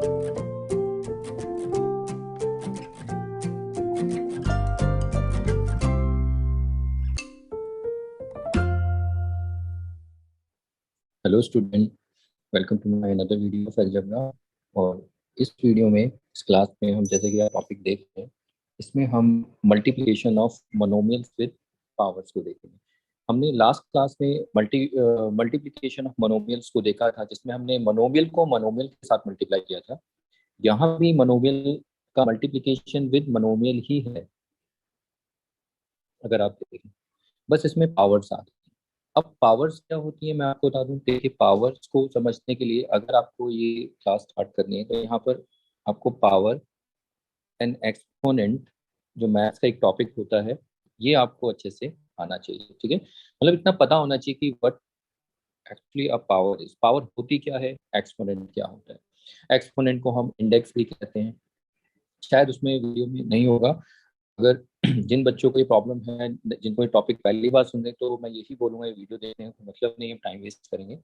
Hello student, welcome to my another video of algebra. और इस video में, इस क्लास में हम जैसे कि आप टॉपिक देख रहे हैं, इसमें हम multiplication of monomials with powers को देखेंगे। हमने लास्ट क्लास में मल्टीप्लिकेशन ऑफ मोनोमियल्स को देखा था, जिसमें हमने मोनोमियल को मोनोमियल के साथ मल्टीप्लाई किया था। यहाँ भी मोनोमियल का मल्टीप्लिकेशन विद मोनोमियल ही है, अगर आप देखें। बस इसमें पावर्स आती हैं। अब पावर्स क्या होती है मैं आपको बता दूं। देखिए, पावर्स को समझने के लिए अगर आपको ये क्लास स्टार्ट करनी है तो यहाँ पर आपको पावर एंड एक्सपोनेंट, जो मैथ्स का एक टॉपिक होता है, ये आपको अच्छे से आना चाहिए। ठीक है, मतलब इतना पता होना चाहिए कि what actually a power is. Power होती क्या है, एक्सपोनेंट क्या होता है। एक्सपोनेंट को हम इंडेक्स भी कहते हैं। शायद उसमें वीडियो में नहीं होगा। अगर जिन बच्चों को ये प्रॉब्लम है, जिनको ये टॉपिक पहली बार सुन रहे हैं, तो मैं यही बोलूंगा, ये वीडियो देखने का मतलब नहीं है टाइम वेस्ट करेंगे,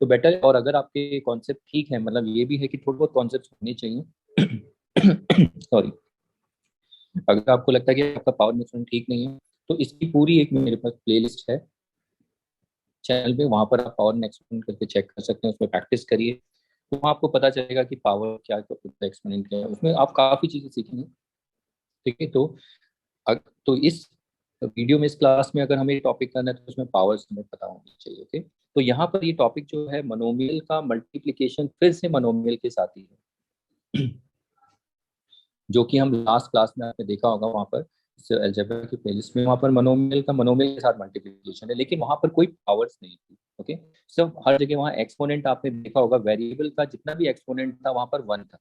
तो बेटर। और अगर आपके कॉन्सेप्ट ठीक है, मतलब ये भी है कि थोड़े बहुत कॉन्सेप्ट होने चाहिए सॉरी। अगर आपको लगता है कि आपका पावर मिक्सर ठीक नहीं है, तो इसकी पूरी एक मेरे पास प्लेलिस्ट है चैनल पे, वहां पर आप पावर में एक्सपेरिमेंट करके चेक कर सकते हैं, उसमें प्रैक्टिस करिए। तो वहाँ आपको पता चलेगा कि पावर क्या है, एक्सपेरिमेंट क्या है, उसमें आप काफी चीजें सीखेंगे। ठीक है, तो इस वीडियो में, इस क्लास में अगर हमें टॉपिक करना है तो उसमें पावर्स हमें पता होनी चाहिए। ओके, तो यहाँ पर ये टॉपिक जो है, मोनोमियल का मल्टीप्लिकेशन फिर से मोनोमियल के साथ ही है जो कि हम लास्ट क्लास में आपने देखा होगा। वहाँ पर अलजेब्रा की प्लेलिस्ट में वहाँ पर मोनोमियल का मोनोमियल के साथ मल्टीप्लिकेशन है, लेकिन वहाँ पर कोई पावर्स नहीं थी। ओके, सब हर जगह वहाँ एक्सपोनेंट आपने देखा होगा, वेरिएबल का जितना भी एक्सपोनेंट था वहाँ पर वन था।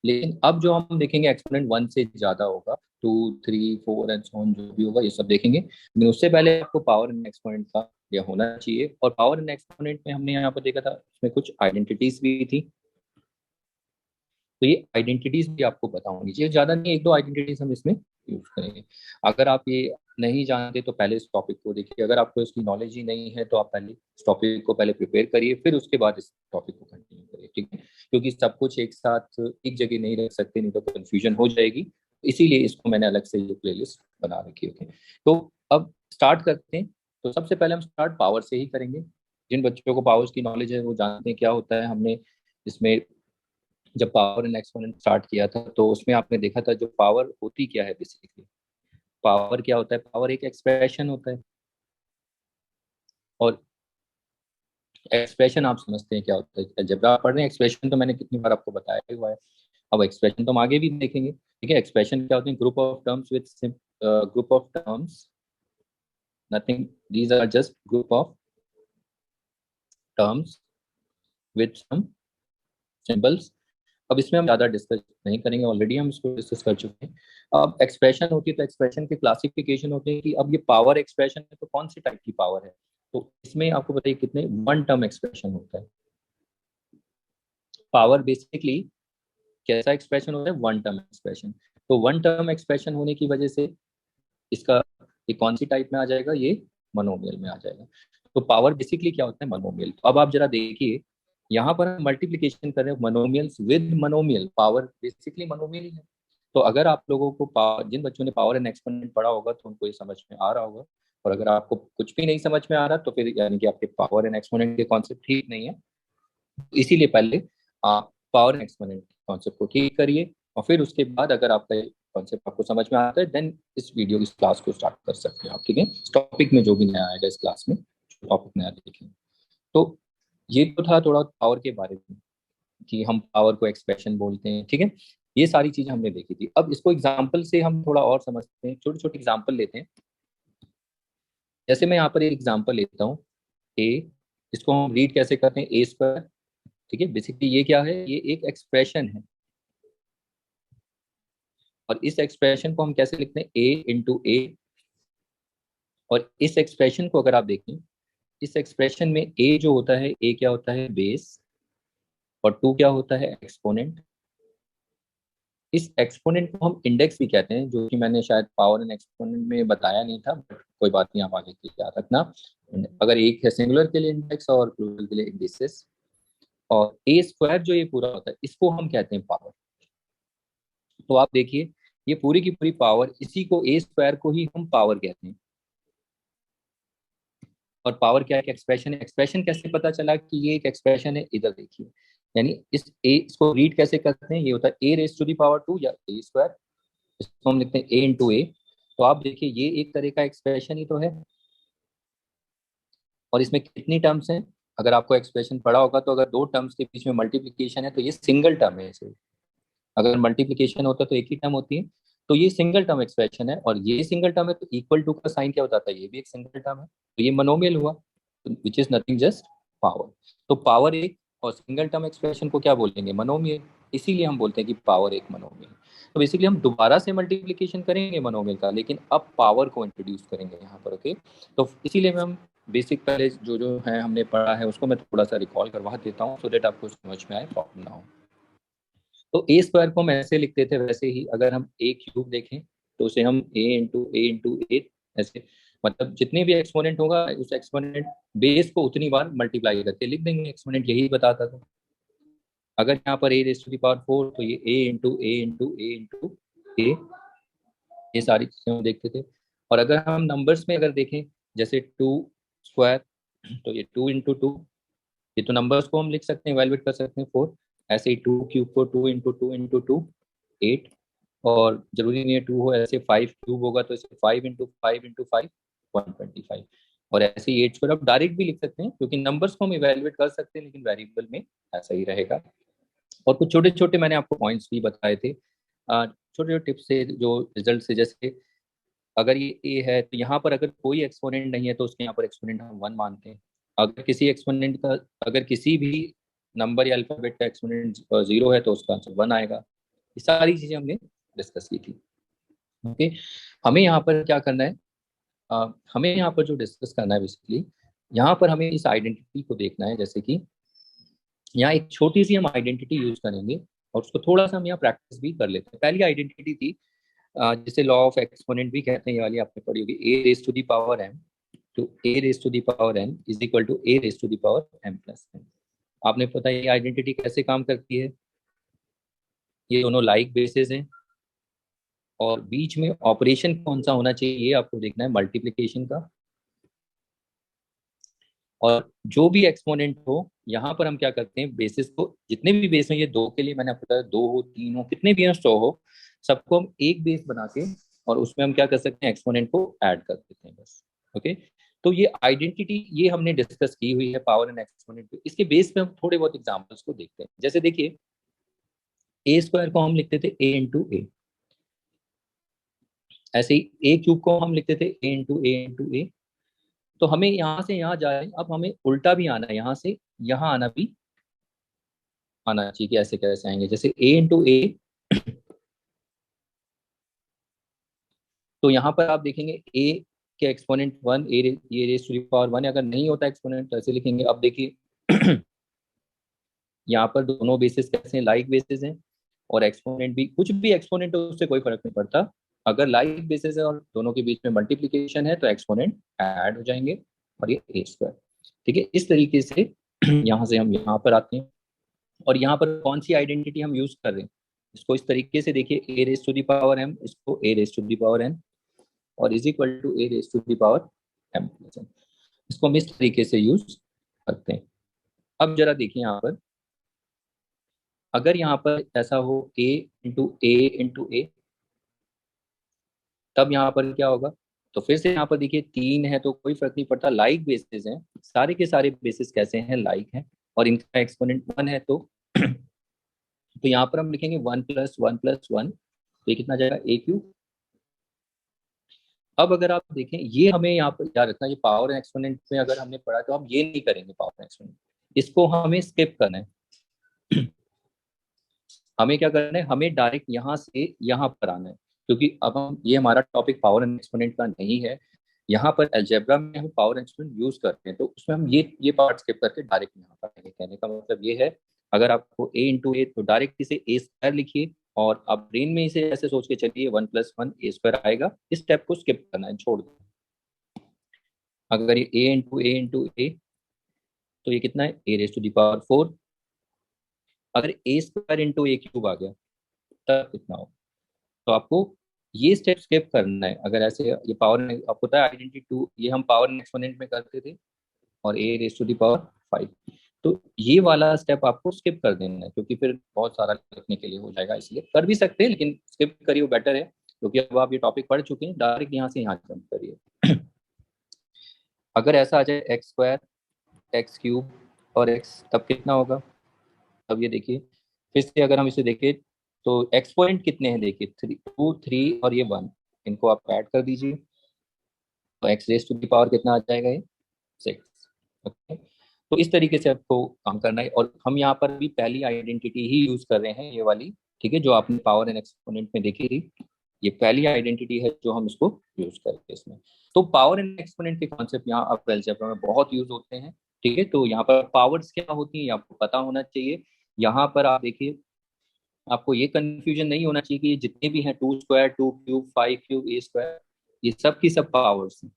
लेकिन अब जो हम देखेंगे, एक्सपोनेंट वन से ज्यादा होगा, two, three, four and so on, जो भी होगा ये सब देखेंगे। लेकिन उससे पहले आपको पावर एंड एक्सपोनेंट का यह होना चाहिए। और पावर एंड एक्सपोनेंट में हमने यहाँ पर देखा था, इसमें कुछ आइडेंटिटीज भी थी। तो ये आइडेंटिटीज भी आपको पता होनी चाहिए, ज्यादा नहीं, एक दो आइडेंटिटीज हम इसमें यूज करेंगे। अगर आप ये नहीं जानते तो पहले इस टॉपिक को देखिए। अगर आपको इसकी नॉलेज ही नहीं है तो आप पहले इस टॉपिक को पहले प्रिपेयर करिए, फिर उसके बाद इस टॉपिक को कंटिन्यू करिए। ठीक है, क्योंकि सब कुछ एक साथ एक जगह नहीं रख सकते, नहीं तो कंफ्यूजन हो जाएगी। इसीलिए इसको मैंने अलग से ये प्लेलिस्ट बना रखी है। ओके, तो अब स्टार्ट करते हैं। तो सबसे पहले हम स्टार्ट पावर से ही करेंगे। जिन बच्चों को पावर्स की नॉलेज है वो जानते हैं क्या होता है। हमने इसमें जब पावर एंड एक्सपोनेंट स्टार्ट किया था तो उसमें आपने देखा था, जो पावर होती क्या है बेसिकली। पावर क्या होता है, पावर एक एक्सप्रेशन होता है। और एक्सप्रेशन आप समझते हैं क्या होता है, जब आप पढ़ रहे हैं एक्सप्रेशन, तो मैंने कितनी बार आपको बताया ही हुआ है। अब एक्सप्रेशन तो हम आगे भी देखेंगे। ठीक है, एक्सप्रेशन क्या होते हैं, group of terms with group of terms, nothing, these are just group of terms with some symbols. अब इसमें हम ज्यादा डिस्कस नहीं करेंगे, ऑलरेडी हम इसको डिस्कस कर चुके हैं। अब एक्सप्रेशन होती है तो एक्सप्रेशन की क्लासिफिकेशन होती है कि अब ये पावर एक्सप्रेशन है तो कौन सी टाइप की पावर है। तो इसमें आपको बताइए कितने वन टर्म एक्सप्रेशन होता है। पावर बेसिकली कैसा एक्सप्रेशन होता है, वन टर्म एक्सप्रेशन। तो वन टर्म एक्सप्रेशन होने की वजह से इसका ये कौन सी टाइप में आ जाएगा, ये मोनोमियल में आ जाएगा। तो पावर बेसिकली क्या होता है, मोनोमियल। तो अब आप जरा देखिए, यहाँ पर हम मल्टीप्लीकेशन कर रहे हैं monomials with monomial, power basically monomial ही है। तो अगर आप लोगों को जिन बच्चों ने पावर एंड एक्सपोनेंट पढ़ा होगा तो उनको ये समझ में आ रहा होगा। और अगर आपको कुछ भी नहीं समझ में आ रहा तो फिर यानी कि आपके पावर एंड एक्सपोनेंट के कॉन्सेप्ट ठीक नहीं है। इसीलिए पहले आप पावर एंड एक्सपोनेंट कॉन्सेप्ट को ठीक करिए, और फिर उसके बाद अगर आपका कॉन्सेप्ट आपको समझ में आता है, देन इस क्लास को स्टार्ट कर सकते हैं आप। ठीक है, इस टॉपिक में जो भी नया आएगा इस क्लास में, टॉपिक नया देखेंगे। तो ये तो था थोड़ा पावर के बारे में, कि हम पावर को एक्सप्रेशन बोलते हैं। ठीक है, ये सारी चीजें हमने देखी थी। अब इसको एग्जाम्पल से हम थोड़ा और समझते हैं, छोटे छोटे एग्जाम्पल लेते हैं। जैसे मैं यहाँ पर एक एग्जाम्पल लेता हूँ, ए। इसको हम रीड कैसे करते हैं, ए स्क्वायर। ठीक है, बेसिकली ये क्या है, ये एक एक्सप्रेशन है। और इस एक्सप्रेशन को हम कैसे लिखते हैं, ए इंटू ए। और इस एक्सप्रेशन को अगर आप देखें, इस एक्सप्रेशन में ए जो होता है, ए क्या होता है, बेस। और टू क्या होता है, एक्सपोनेंट। इस एक्सपोनेंट को हम इंडेक्स भी कहते हैं, जो कि मैंने शायद पावर एंड एक्सपोनेंट में बताया नहीं था, बट कोई बात नहीं, आप आगे की याद रखना। अगर एक है सिंगुलर के लिए इंडेक्स और प्लूरल के लिए इंडिसेस। और ए स्क्वायर जो ये पूरा होता है इसको हम कहते हैं पावर। तो आप देखिए ये पूरी की पूरी पावर, इसी को ए स्क्वायर को ही हम पावर कहते हैं। और पावर क्या है, एक्सप्रेशन है। एक्सप्रेशन कैसे पता चला कि ये एक एक्सप्रेशन है, इधर देखिए, यानी इसको रीड कैसे करते हैं, ये होता है ए रेस टू दी पावर 2 या ए स्क्वायर, इसको हम लिखते हैं ए इंटू ए। तो आप देखिए ये एक तरह का एक्सप्रेशन ही तो है। और इसमें कितनी टर्म्स हैं, अगर आपको एक्सप्रेशन पढ़ा होगा तो अगर दो टर्म्स के बीच में मल्टीप्लीकेशन है तो ये सिंगल टर्म है इसे। अगर मल्टीप्लीकेशन होता तो एक ही टर्म होती है। तो ये सिंगल टर्म एक्सप्रेशन है, और ये सिंगल टर्म है तो इक्वल टू का साइन क्या होता है, ये भी एक सिंगल टर्म है, तो ये मोनोमियल हुआ, विच इज नथिंग जस्ट पावर। तो पावर एक और सिंगल टर्म एक्सप्रेशन को क्या बोलेंगे, मोनोमियल। इसीलिए हम बोलते हैं कि पावर एक मोनोमियल। तो बेसिकली हम दोबारा से मल्टीप्लीकेशन करेंगे मोनोमियल का, लेकिन अब पावर को इंट्रोड्यूस करेंगे यहाँ पर। ओके, तो इसीलिए हम बेसिक पहले जो जो है हमने पढ़ा है उसको मैं थोड़ा सा रिकॉल करवा देता हूँ, सो देट आपको समझ में आए, प्रॉब्लम ना हो। तो ए स्क्वायर को हम ऐसे लिखते थे, वैसे ही अगर हम ए क्यूब देखें तो उसे हम ए इंटू ए ऐसे, मतलब जितने भी एक्सपोनेंट होगा उस एक्सपोनेंट बेस को उतनी बार मल्टीप्लाई करके लिख देंगे, एक्सपोनेंट यही बताता था। अगर यहाँ पर ए रेस टू दी पावर 4 तो ये ए ये सारी चीजें हम देखते थे। और अगर हम नंबर्स में अगर देखें, जैसे 2 स्क्वायर, तो ये 2 इंटू 2, ये तो नंबर्स को हम लिख सकते हैं, इवेलुएट कर सकते हैं 4। ऐसे ही 2 क्यूब को 2 इंटू 2 इंटू 2 और जरूरी नहीं है 2 हो, ऐसे 5 क्यूब होगा तो इसे 5 इंटू 5 125। और ऐसे ही 8 स्क्वायर आप डायरेक्ट भी लिख सकते हैं, क्योंकि नंबर्स को हम इवेलुएट कर सकते हैं, लेकिन वेरिएबल में ऐसा ही रहेगा। और कुछ छोटे छोटे मैंने आपको पॉइंट्स भी बताए थे, छोटे छोटे टिप्स से जो रिजल्ट से, जैसे अगर ये ए है तो यहाँ पर अगर कोई एक्सपोनेंट नहीं है तो उसके यहाँ पर एक्सपोनेंट हम 1 मानते हैं। अगर किसी एक्सपोनेंट का, अगर किसी भी नंबर या अल्फाबेट का एक्सपोनेंट 0 है तो उसका आंसर 1 आएगा। ये सारी चीजें हमने डिस्कस की थी। ओके, हमें यहाँ पर क्या करना है, हमें यहाँ पर जो डिस्कस करना है बेसिकली, यहाँ पर हमें इस आइडेंटिटी को देखना है। जैसे कि यहाँ एक छोटी सी हम आइडेंटिटी यूज करेंगे, और उसको थोड़ा सा हम यहाँ प्रैक्टिस भी कर लेते हैं। पहली आइडेंटिटी थी जिसे लॉ ऑफ एक्सपोनेंट भी कहते हैं, ये वाली आपने पढ़ी होगी, A raise to the power M, तो A raise to the power N is equal to A raise to the power M plus N. आपने पता है ये आइडेंटिटी कैसे काम करती है, ये दोनों लाइक बेसिस हैं, और बीच में ऑपरेशन कौन सा होना चाहिए ये आपको देखना है, मल्टीप्लीकेशन का। और जो भी एक्सपोनेंट हो यहाँ पर हम क्या करते हैं, बेसिस को जितने भी बेस हैं, ये दो के लिए मैंने आपको बताया, 2 हो 3 हो कितने भी हो 100 हो, सबको हम एक बेस बना के और उसमें हम क्या कर सकते हैं, एक्सपोनेंट को ऐड कर देते हैं बस। ओके, तो ये आइडेंटिटी ये हमने डिस्कस की हुई है पावर एंड एक्सपोनेंट पे। इसके बेस पे हम थोड़े बहुत एग्जांपल्स को देखते हैं। जैसे देखिए ए स्क्वायर को हम लिखते थे ए, ऐसे ही ए क्यूब को हम लिखते थे ए, तो हमें यहाँ से यहाँ जाए, अब हमें उल्टा भी आना है, यहाँ से यहाँ आना भी आना चाहिए कि ऐसे कैसे आएंगे। जैसे ए, तो यहाँ पर आप देखेंगे ए के एक्सपोनेंट 1, ये रेस टू द पावर 1, अगर नहीं होता एक्सपोनेंट तो ऐसे लिखेंगे। अब देखिए यहाँ पर दोनों बेसिस कैसे हैं, लाइक बेसिस हैं, और एक्सपोनेंट भी, कुछ भी एक्सपोनेंट हो उससे कोई फर्क नहीं पड़ता। अगर लाइक बेसिस है और दोनों के बीच में मल्टीप्लीकेशन है तो एक्सपोनेंट ऐड हो जाएंगे, और ये ए स्क्वायर। ठीक है, इस तरीके से यहाँ से हम यहाँ पर आते हैं। और यहाँ पर कौन सी आइडेंटिटी हम यूज कर रहे हैं, इसको इस तरीके से देखिए, A raise to the power M, इसको A raise to the power N, और is equal to A raise to the power M plus N. इसको हम इस तरीके से यूज करते हैं। अब जरा देखिए यहाँ पर, अगर यहाँ पर ऐसा हो ए इंटू ए, तब यहाँ पर क्या होगा, तो फिर से यहाँ पर देखिए 3 है तो कोई फर्क नहीं पड़ता, लाइक बेसिस हैं, सारे के सारे बेसिस कैसे हैं, लाइक हैं, और इनका एक्सपोनेंट 1 है तो यहाँ पर हम लिखेंगे 1 + 1 + 1, तो ये कितना जाएगा ए क्यूब। अब अगर आप देखें, ये हमें यहाँ पर याद रखना, ये पावर एक्सपोनेंट में अगर हमने पढ़ा तो हम ये नहीं करेंगे, पावर एक्सपोनेंट इसको हमें स्किप करना है। हमें क्या करना है, हमें डायरेक्ट यहाँ से यहाँ पर आना है, क्योंकि अब हम, ये हमारा टॉपिक पावर एंड एक्सपोनेंट का नहीं है। यहाँ पर अलजेब्रा में हम पावर एक्सपोनेंट यूज करते हैं, तो उसमें हम ये पार्ट स्किप करके डायरेक्ट यहाँ पर आएंगे। कहने का मतलब ये है, अगर आपको ए तो डायरेक्ट इसे ए स्क्वायर लिखिए, और आप ब्रेन में इसे ऐसे सोच के चलिए 1 + 1 ए स्क्वायर आएगा, इस स्टेप को स्किप करना है, छोड़ दो। अगर ये ए इंटू ए तो ये कितना है, ए रेस टू दी पावर 4, अगर ए स्क्वायर इंटू ए क्यूब आ गया तब कितना हो। तो आपको ये स्टेप स्किप करना है। अगर ऐसे ये पावर आपको पता है आइडेंटिटी टू, ये हम पावर एक्सपोनेंट में करते थे, और ए रेस टू दी पावर 5, तो ये वाला स्टेप आपको स्किप कर देना है, क्योंकि फिर बहुत सारा लिखने के लिए हो जाएगा। इसलिए कर भी सकते हैं लेकिन स्किप करिए, वो बेटर है, क्योंकि अब आप ये टॉपिक पढ़ चुके हैं, डायरेक्ट यहाँ से यहाँ जंप करिए। अगर ऐसा आ जाए एक्स स्क्वायर, एक्स क्यूब और एक्स, तब कितना होगा। अब ये देखिए, फिर से अगर हम इसे देखें तो एक्सपोनेंट कितने हैं, देखिए 2 3 और ये 1, इनको आप ऐड कर दीजिए, तो x raise to the power कितना आ जाएगा, ये 6। ओके, तो इस तरीके से आपको काम करना है। और हम यहाँ पर भी पहली आइडेंटिटी ही यूज कर रहे हैं, ये वाली, ठीक है, जो आपने पावर एंड एक्सपोनेंट में देखी थी, ये पहली आइडेंटिटी है जो हम इसको यूज करते हैं इसमें। तो पावर एंड एक्सपोनेंट के कॉन्सेप्ट यहाँ आप अलजेब्रा में बहुत यूज होते हैं, ठीक है। तो यहाँ पर पावर्स क्या होती है ये आपको पता होना चाहिए। यहाँ पर आप देखिए, आपको ये कंफ्यूजन नहीं होना चाहिए कि ये जितने भी हैं 2 square, 2 cube, 5 cube, A square, ये सब की सब पावर्स हैं।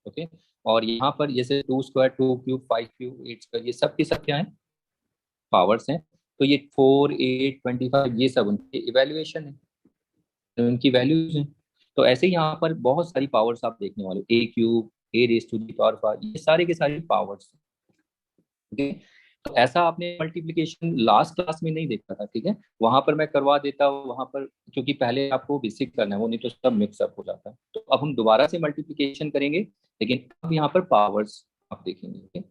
ओके, और यहाँ पर जैसे 2 स्क्वायर, 2 क्यूब, 5 क्यूब, 8 स्क्वायर, ये सब की सब क्या है, पावर्स हैं। तो ये 4 8 25 ये सब उनकी इवेल्युएशन है, तो उनकी वैल्यूज हैं। तो ऐसे ही यहाँ पर बहुत सारी पावर्स आप देखने वाले, A cube, A raise to the power 5, ये सारे के सारे पावर्स। ठीक है, तो ऐसा आपने मल्टीप्लिकेशन लास्ट क्लास में नहीं देखा था, ठीक है, वहां पर मैं करवा देता हूँ वहां पर, क्योंकि पहले आपको बेसिक करना है, वो नहीं तो सब मिक्सअप हो जाता है। तो अब हम दोबारा से मल्टीप्लिकेशन करेंगे, लेकिन अब यहाँ पर पावर्स आप देखेंगे, ठीक है।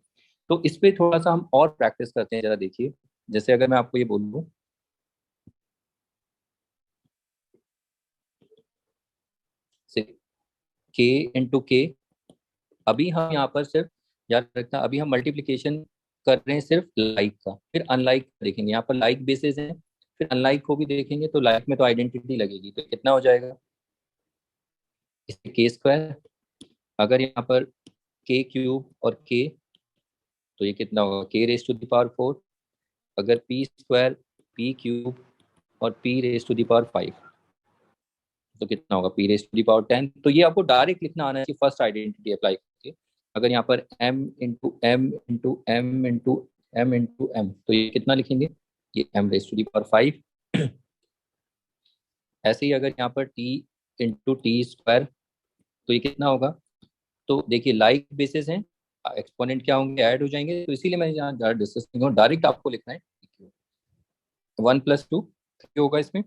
तो इस पे थोड़ा सा हम और प्रैक्टिस करते हैं, जरा देखिए। जैसे अगर मैं आपको ये बोलूँ के इंटू के, अभी हम यहाँ पर सिर्फ याद रखना, अभी हम मल्टीप्लिकेशन कर रहे हैं सिर्फ लाइक का, फिर अनलाइक देखेंगे, यहाँ पर लाइक बेसिस है, फिर अनलाइक को भी देखेंगे, तो लाइक में तो आइडेंटिटी लगेगी, तो कितना हो जाएगा, इससे के स्क्वायर, अगर यहाँ पर के क्यूब और के, तो ये कितना होगा, के रेस टू द पावर 4, अगर पी स्क्वायर, पी क्यूब और p raise to the power 5, तो कितना होगा, p raise to the power 10। तो ये आपको डायरेक्ट लिखना आना चाहिए फर्स्ट आइडेंटिटी अप्लाई करके। अगर यहाँ पर m into m into m into m, तो ये कितना लिखेंगे, ये m raise to the power 5। ऐसे ही अगर यहाँ पर t इंटू टी स्क्वायर, तो ये कितना होगा। तो देखिए लाइक बेसिस हैं, एक्सपोनेंट क्या होंगे, ऐड हो जाएंगे, तो इसीलिए मैं यहाँ ज़्यादा डिस्कस नहीं करूँ, डायरेक्ट आपको लिखना है 1 + 2 होगा इसमें,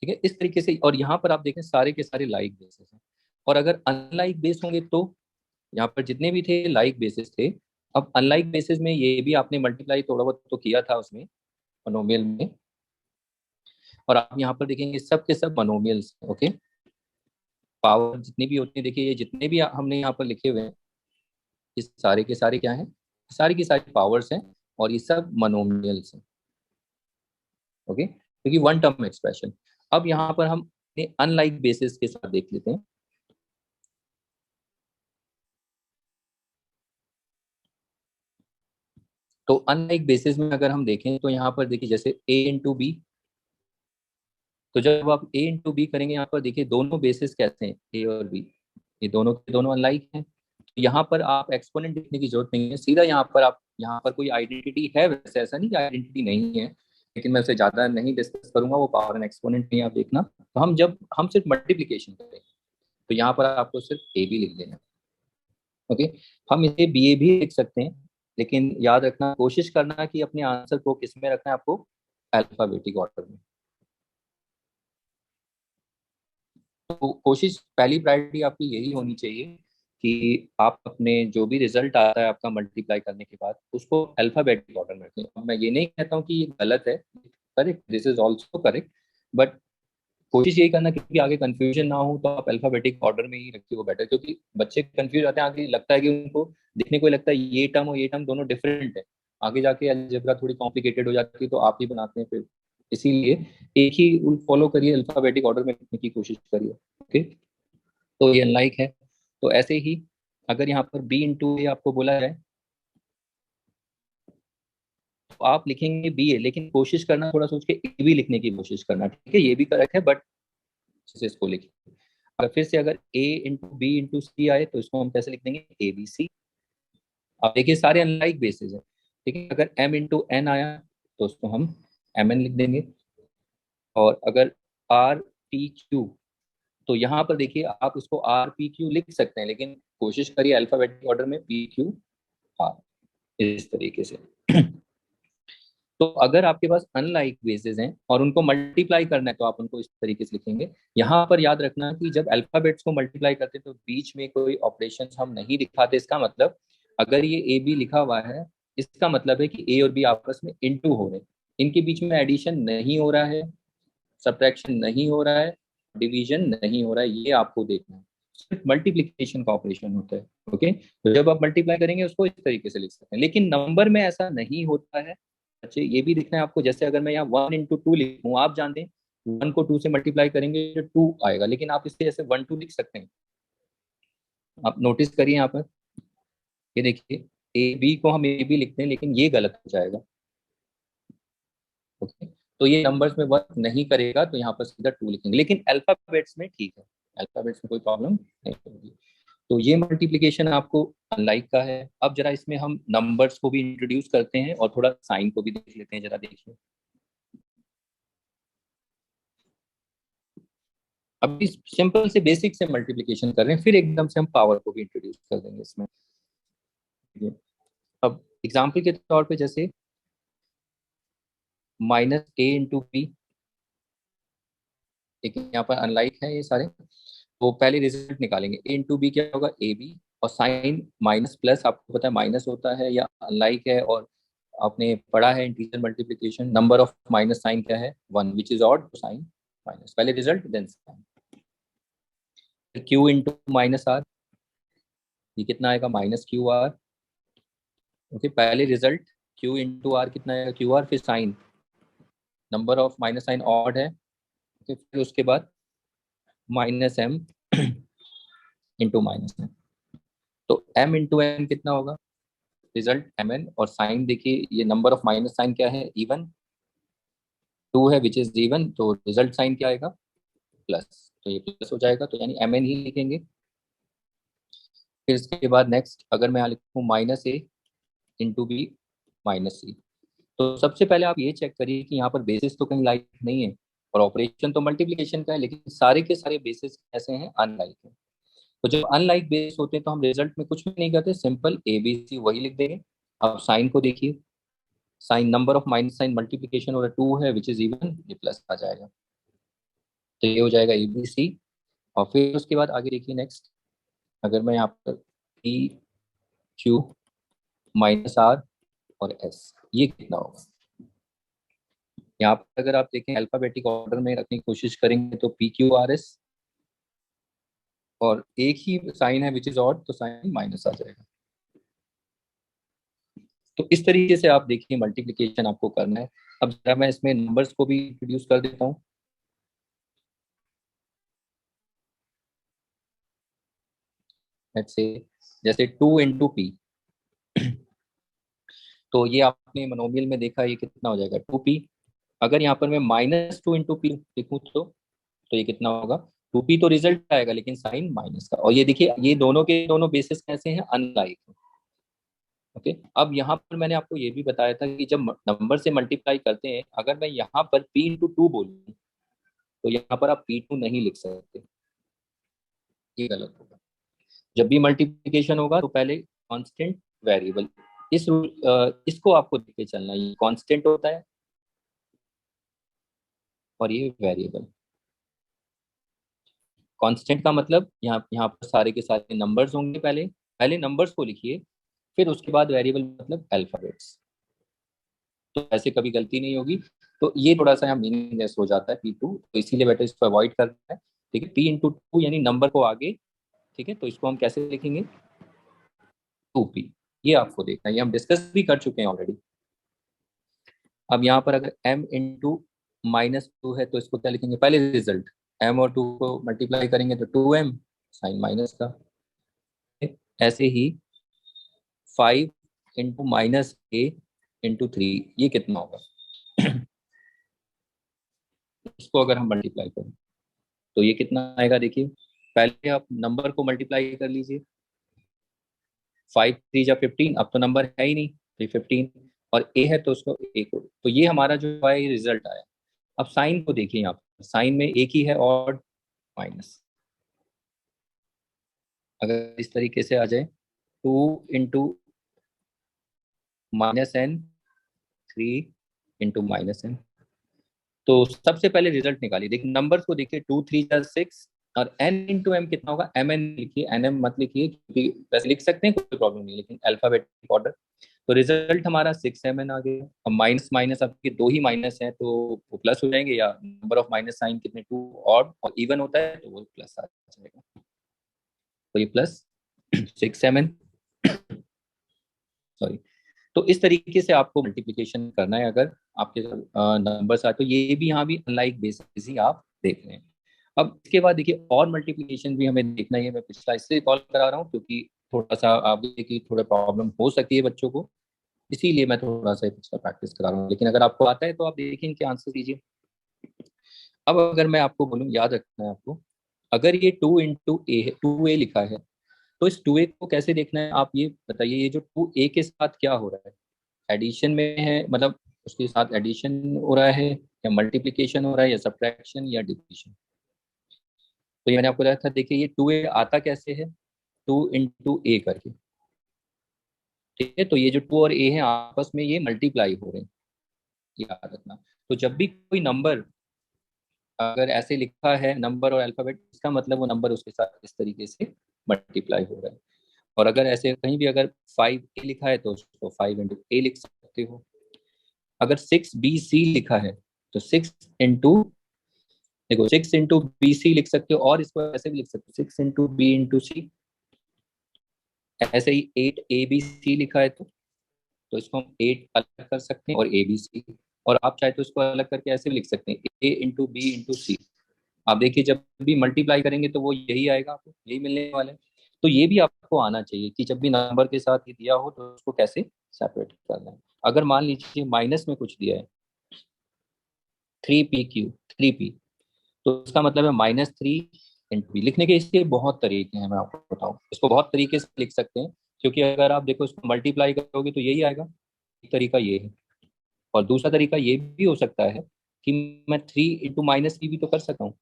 ठीक है, इस तरीके से। और यहाँ पर आप देखें सारे के सारे लाइक बेसिस हैं, और अगर अनलाइक बेस होंगे तो यहाँ पर जितने भी थे लाइक बेसिस थे। अब अनलाइक बेसिस में ये भी आपने मल्टीप्लाई थोड़ा बहुत तो किया था उसमें, मोनोमियल में, और आप यहाँ पर देखेंगे सब के सब मोनोमियल्स, ओके। पावर जितनी भी होती है, देखिए ये जितने भी हमने यहाँ पर लिखे हुए हैं, इस सारे के सारे क्या हैं, सारी की सारी पावर्स हैं, और ये सब मोनोमियल्स हैं, ओके, क्योंकि वन टर्म एक्सप्रेशन। अब यहाँ पर हम अनलाइक बेसिस के साथ देख लेते हैं। तो अनलाइक बेसिस में अगर हम देखें तो यहाँ पर देखिए जैसे ए इंटू बी, तो जब आप ए इंटू बी करेंगे, यहाँ पर देखिए दोनों बेसिस कैसे हैं, ए और बी, ये दोनों के दोनों अनलाइक हैं। तो यहाँ पर आप एक्सपोनेंट लिखने की जरूरत नहीं है, सीधा यहाँ पर आप, यहाँ पर कोई आइडेंटिटी है, वैसे ऐसा नहीं कि आइडेंटिटी नहीं है, लेकिन मैं उसे ज़्यादा नहीं डिस्कस करूंगा, वो पावर एंड एक्सपोनेंट नहीं, आप देखना। तो हम जब हम सिर्फ मल्टीप्लीकेशन करें, तो यहाँ पर आपको सिर्फ ए बी लिख देना, ओके। हम इसे बी ए भी लिख सकते हैं, लेकिन याद रखना, कोशिश करना कि अपने आंसर को किस में रखना है आपको, अल्फाबेटिक ऑर्डर में। तो कोशिश, पहली प्रायोरिटी आपकी यही होनी चाहिए कि आप अपने जो भी रिजल्ट आता है आपका मल्टीप्लाई करने के बाद, उसको अल्फाबेटिक ऑर्डर में रखें। अब मैं ये नहीं कहता हूँ कि ये गलत है, correct, this is also correct, but कोशिश यही करना क्योंकि आगे कंफ्यूजन ना हो, तो आप अल्फाबेटिक ऑर्डर में ही रखिए, वो बेटर, क्योंकि बच्चे कंफ्यूज आते हैं आगे, लगता है कि उनको दिखने को लगता है ये टर्म और ये टर्म दोनों डिफरेंट है, आगे जाके अलजेब्रा थोड़ी कॉम्प्लिकेटेड हो जाती है, तो आप ही बनाते हैं फिर। इसीलिए एक ही रूल फॉलो करिए, अल्फाबेटिक ऑर्डर में लिखने की कोशिश करिए, ओके। तो ये अनलाइक है। तो ऐसे ही अगर यहाँ पर बी इंटू ए आपको बोला जाए, तो आप लिखेंगे बी ए, लेकिन कोशिश करना थोड़ा सोच के ए भी लिखने की कोशिश करना, ठीक है, ये भी करेक्ट है, बट इसको लिखिए। अगर फिर से अगर ए इंटू बी इंटू सी आए, तो इसको हम कैसे लिख देंगे, ए बी सी। अब देखिए सारे अनलाइक बेसिस हैं, ठीक है। अगर m इंटू एन आया तो उसको हम mn लिख देंगे। और अगर आर पी क्यू, तो यहाँ पर देखिए आप इसको आर पी क्यू लिख सकते हैं, लेकिन कोशिश करिए अल्फाबेटिक ऑर्डर में पी क्यू आर, इस तरीके से। तो अगर आपके पास अनलाइक बेसेस हैं और उनको मल्टीप्लाई करना है तो आप उनको इस तरीके से लिखेंगे। यहाँ पर याद रखना कि जब अल्फाबेट्स को मल्टीप्लाई करते हैं तो बीच में कोई ऑपरेशन हम नहीं दिखाते। इसका मतलब अगर ये ए बी लिखा हुआ है, इसका मतलब है कि ए और बी आपस में इनटू हो रहे हैं, इनके बीच में एडिशन नहीं हो रहा है, सब्ट्रैक्शन नहीं हो रहा है, डिवीजन नहीं हो रहा है, ये आपको देखना है। सिर्फ मल्टीप्लिकेशन का ऑपरेशन होता है। ओके, तो जब आप मल्टीप्लाई करेंगे उसको इस तरीके से लिख सकते हैं, लेकिन नंबर में ऐसा नहीं होता है। अच्छा, ये भी दिखना है आपको, जैसे अगर मैं यहाँ 1 इंटू 2 लिखूँ, आप जानते हैं 1 को 2 से मल्टीप्लाई करेंगे तो 2 आएगा, लेकिन आप इसे ऐसे 1 2 लिख सकते हैं। आप नोटिस करिए यहाँ पर, ये देखिए ए बी को हम ए बी लिखते हैं, लेकिन ये गलत हो जाएगा। ओके, तो ये नंबर्स में वर्क नहीं करेगा, तो यहाँ पर सीधा 2 लिखेंगे, लेकिन अल्फाबेट्स में ठीक है, अल्फाबेट्स में कोई प्रॉब्लम नहीं होगी। तो ये मल्टीप्लिकेशन आपको अनलाइक का है। अब जरा इसमें हम नंबर्स को भी इंट्रोड्यूस करते हैं और थोड़ा साइन को भी देख लेते हैं, जरा देखिए। अभी सिंपल से बेसिक से मल्टीप्लिकेशन कर रहे हैं, फिर एकदम से हम पावर को भी इंट्रोड्यूस कर देंगे इसमें। अब एग्जाम्पल के तौर पे जैसे -a × b, एक यहाँ पर अनलाइक है ये सारे, तो पहले रिजल्ट निकालेंगे। a × b क्या होगा, ए बी, और साइन माइनस प्लस, आपको पता है माइनस होता है या अनलाइक है, और आपने पढ़ा है integer multiplication, number of minus sign क्या है, 1, विच इज ऑड, तो साइन माइनस, पहले result then sign. q × -r, ये कितना आएगा, -qr। ओके, पहले रिजल्ट q × r कितना आएगा, qr, फिर sign, number of minus sign odd है, फिर उसके बाद -m इंटू -m, तो m × n कितना होगा, रिजल्ट mn, और साइन देखिए ये नंबर ऑफ माइनस साइन क्या है, इवन, 2 है विच इज इवन, तो रिजल्ट साइन क्या आएगा, प्लस, तो ये प्लस हो जाएगा, तो यानी mn ही लिखेंगे। फिर इसके बाद नेक्स्ट अगर मैं यहाँ लिखूँ -a × b -c, तो सबसे पहले आप ये चेक करिए कि यहाँ पर बेसिस तो कहीं लाइक नहीं है, और ऑपरेशन तो मल्टीप्लिकेशन का है, लेकिन सारे के सारे बेसिस ऐसे हैं, अनलाइक है। तो जब अनलाइक बेस होते हैं तो हम रिजल्ट में कुछ भी नहीं करते, सिंपल ए बी सी वही लिख देंगे। अब साइन को देखिए, sign number of minus sign multiplication हो रहा है, 2 है विच इज इवन, ये प्लस आ जाएगा, तो ये हो जाएगा ए बी सी। और फिर उसके बाद आगे देखिए नेक्स्ट, अगर मैं यहाँ पर पी क्यू -r और एस, ये कितना होगा। यहाँ पर अगर आप देखें अल्फाबेटिक ऑर्डर में रखने की कोशिश करेंगे तो पी क्यू आर एस, और एक ही साइन है विच इज ऑड, तो साइन माइनस आ जाएगा। तो इस तरीके से आप देखिए मल्टीप्लिकेशन आपको करना है। अब जरा मैं इसमें नंबर्स को भी इंट्रोड्यूस कर देता हूँ। लेट्स से जैसे 2 × p, तो ये आपने मोनोमियल में देखा, ये कितना हो जाएगा, 2p। अगर यहाँ पर मैं -2 × p लिखूँ तो ये कितना होगा, 2p, तो रिजल्ट आएगा लेकिन साइन माइनस का। और ये देखिए ये दोनों के दोनों बेसिस कैसे हैं, अनलाइक। ओके, अब यहाँ पर मैंने आपको ये भी बताया था कि जब नंबर से मल्टीप्लाई करते हैं, अगर मैं यहाँ पर p × 2 बोलूँ तो यहाँ पर आप p2 नहीं लिख सकते, ये गलत होगा। जब भी मल्टीप्लिकेशन होगा तो पहले कांस्टेंट वेरिएबल, इस इसको आपको देख के चलना है, ये कांस्टेंट होता है और ये वेरिएबल। कांस्टेंट का मतलब यहाँ यहाँ पर सारे के सारे नंबर्स होंगे, पहले पहले नंबर्स को लिखिए, फिर उसके बाद वेरिएबल मतलब अल्फाबेट्स, तो ऐसे कभी गलती नहीं होगी। तो ये थोड़ा सा यहाँ मीनिंगलेस हो जाता है p2, तो इसीलिए बेटर इसको अवॉइड करना है। ठीक है, p × 2 यानी नंबर को आगे, ठीक है, तो इसको हम कैसे लिखेंगे, 2p, ये आपको देखना है, ये हम डिस्कस भी कर चुके हैं ऑलरेडी। अब यहाँ पर अगर m × -2 है तो इसको क्या लिखेंगे, पहले रिजल्ट, m और 2 को मल्टीप्लाई करेंगे तो 2m, साइन माइनस का। ऐसे ही 5 × -a × 3, ये कितना होगा, इसको अगर हम मल्टीप्लाई करें तो ये कितना आएगा, देखिए पहले आप नंबर को मल्टीप्लाई कर लीजिए, 5 × 3 = 15, अब तो नंबर है ही नहीं, तो 15, और ए है तो उसको ए को, तो ये हमारा जो है रिजल्ट आया। अब साइन को देखिए, यहाँ पर साइन में एक ही है और माइनस। अगर इस तरीके से आ जाए, 2 × -n, 3 × -n, तो सबसे पहले रिजल्ट निकालिए। देखिए नंबर्स को देखिए, 2 3 6, और n × m कितना होगा, mn लिखिए, nm मत लिखिए, क्योंकि वैसे लिख सकते हैं कोई प्रॉब्लम नहीं, लेकिन अल्फाबेटिक ऑर्डर। तो रिजल्ट हमारा 6mn आ गया। अब माइनस माइनस, आपके दो ही माइनस है तो वो प्लस हो जाएंगे, या नंबर ऑफ माइनस साइन कितने, 2 और इवन होता है तो वो प्लस आ जाएगा, तो ये +6mn, सॉरी। तो इस तरीके से आपको मल्टीप्लिकेशन करना है। अगर आपके नंबर्स आए तो ये भी, यहाँ भी अनलाइक बेसिस ही आप देख रहे हैं। अब इसके बाद देखिए और मल्टीप्लिकेशन भी हमें देखना ही है। मैं पिछला इसलिए कॉल करा रहा हूँ क्योंकि थोड़ा सा आगे की थोड़ा प्रॉब्लम हो सकती है बच्चों को, इसीलिए मैं थोड़ा सा पिछला प्रैक्टिस करा रहा हूँ। लेकिन अगर आपको आता है तो आप देखिए, इनके आंसर दीजिए। अब अगर मैं आपको बोलूँ, याद रखना है आपको, अगर ये 2 × A है, 2A लिखा है, तो इस 2A को कैसे देखना है आप ये बताइए। ये जो 2A के साथ क्या हो रहा है, एडिशन में है, मतलब उसके साथ एडिशन हो रहा है, या मल्टीप्लिकेशन हो रहा है, या सब्ट्रैक्शन, या डिविजन। तो ये मैंने आपको बताया था। देखिए ये 2A आता कैसे है, 2 × A करके, ठीक है। तो ये जो 2 और A है आपस में ये मल्टीप्लाई हो रहे हैं, याद रखना। तो जब भी कोई नंबर अगर ऐसे लिखा है, नंबर और अल्फाबेट, इसका मतलब वो नंबर उसके साथ इस तरीके से मल्टीप्लाई हो रहा है। और अगर ऐसे कहीं भी अगर 5A लिखा है तो उसको 5 × A लिख सकते हो। अगर 6BC लिखा है तो 6 इंटू, देखो 6 × BC लिख सकते हो, और इसको ऐसे भी लिख सकते हो 6 × B × C। ऐसे ही 8ABC लिखा है तो इसको हम 8 अलग कर सकते हैं और ABC, और आप चाहे तो इसको अलग करके ऐसे भी लिख सकते हैं A × B × C। आप देखिए जब भी मल्टीप्लाई करेंगे तो वो यही आएगा, आपको यही मिलने वाला है। तो ये भी आपको आना चाहिए कि जब भी नंबर के साथ ये दिया हो तो उसको कैसे सेपरेट करना है। अगर मान लीजिए माइनस में कुछ दिया है, 3PQ, 3P, तो इसका मतलब है -3 × B। लिखने के इसके बहुत तरीके हैं, मैं आपको बताऊं, इसको बहुत तरीके से लिख सकते हैं, क्योंकि अगर आप देखो इसको मल्टीप्लाई करोगे तो यही आएगा। एक तरीका ये है, और दूसरा तरीका ये भी हो सकता है कि मैं 3 × -3 भी तो कर सकता हूँ।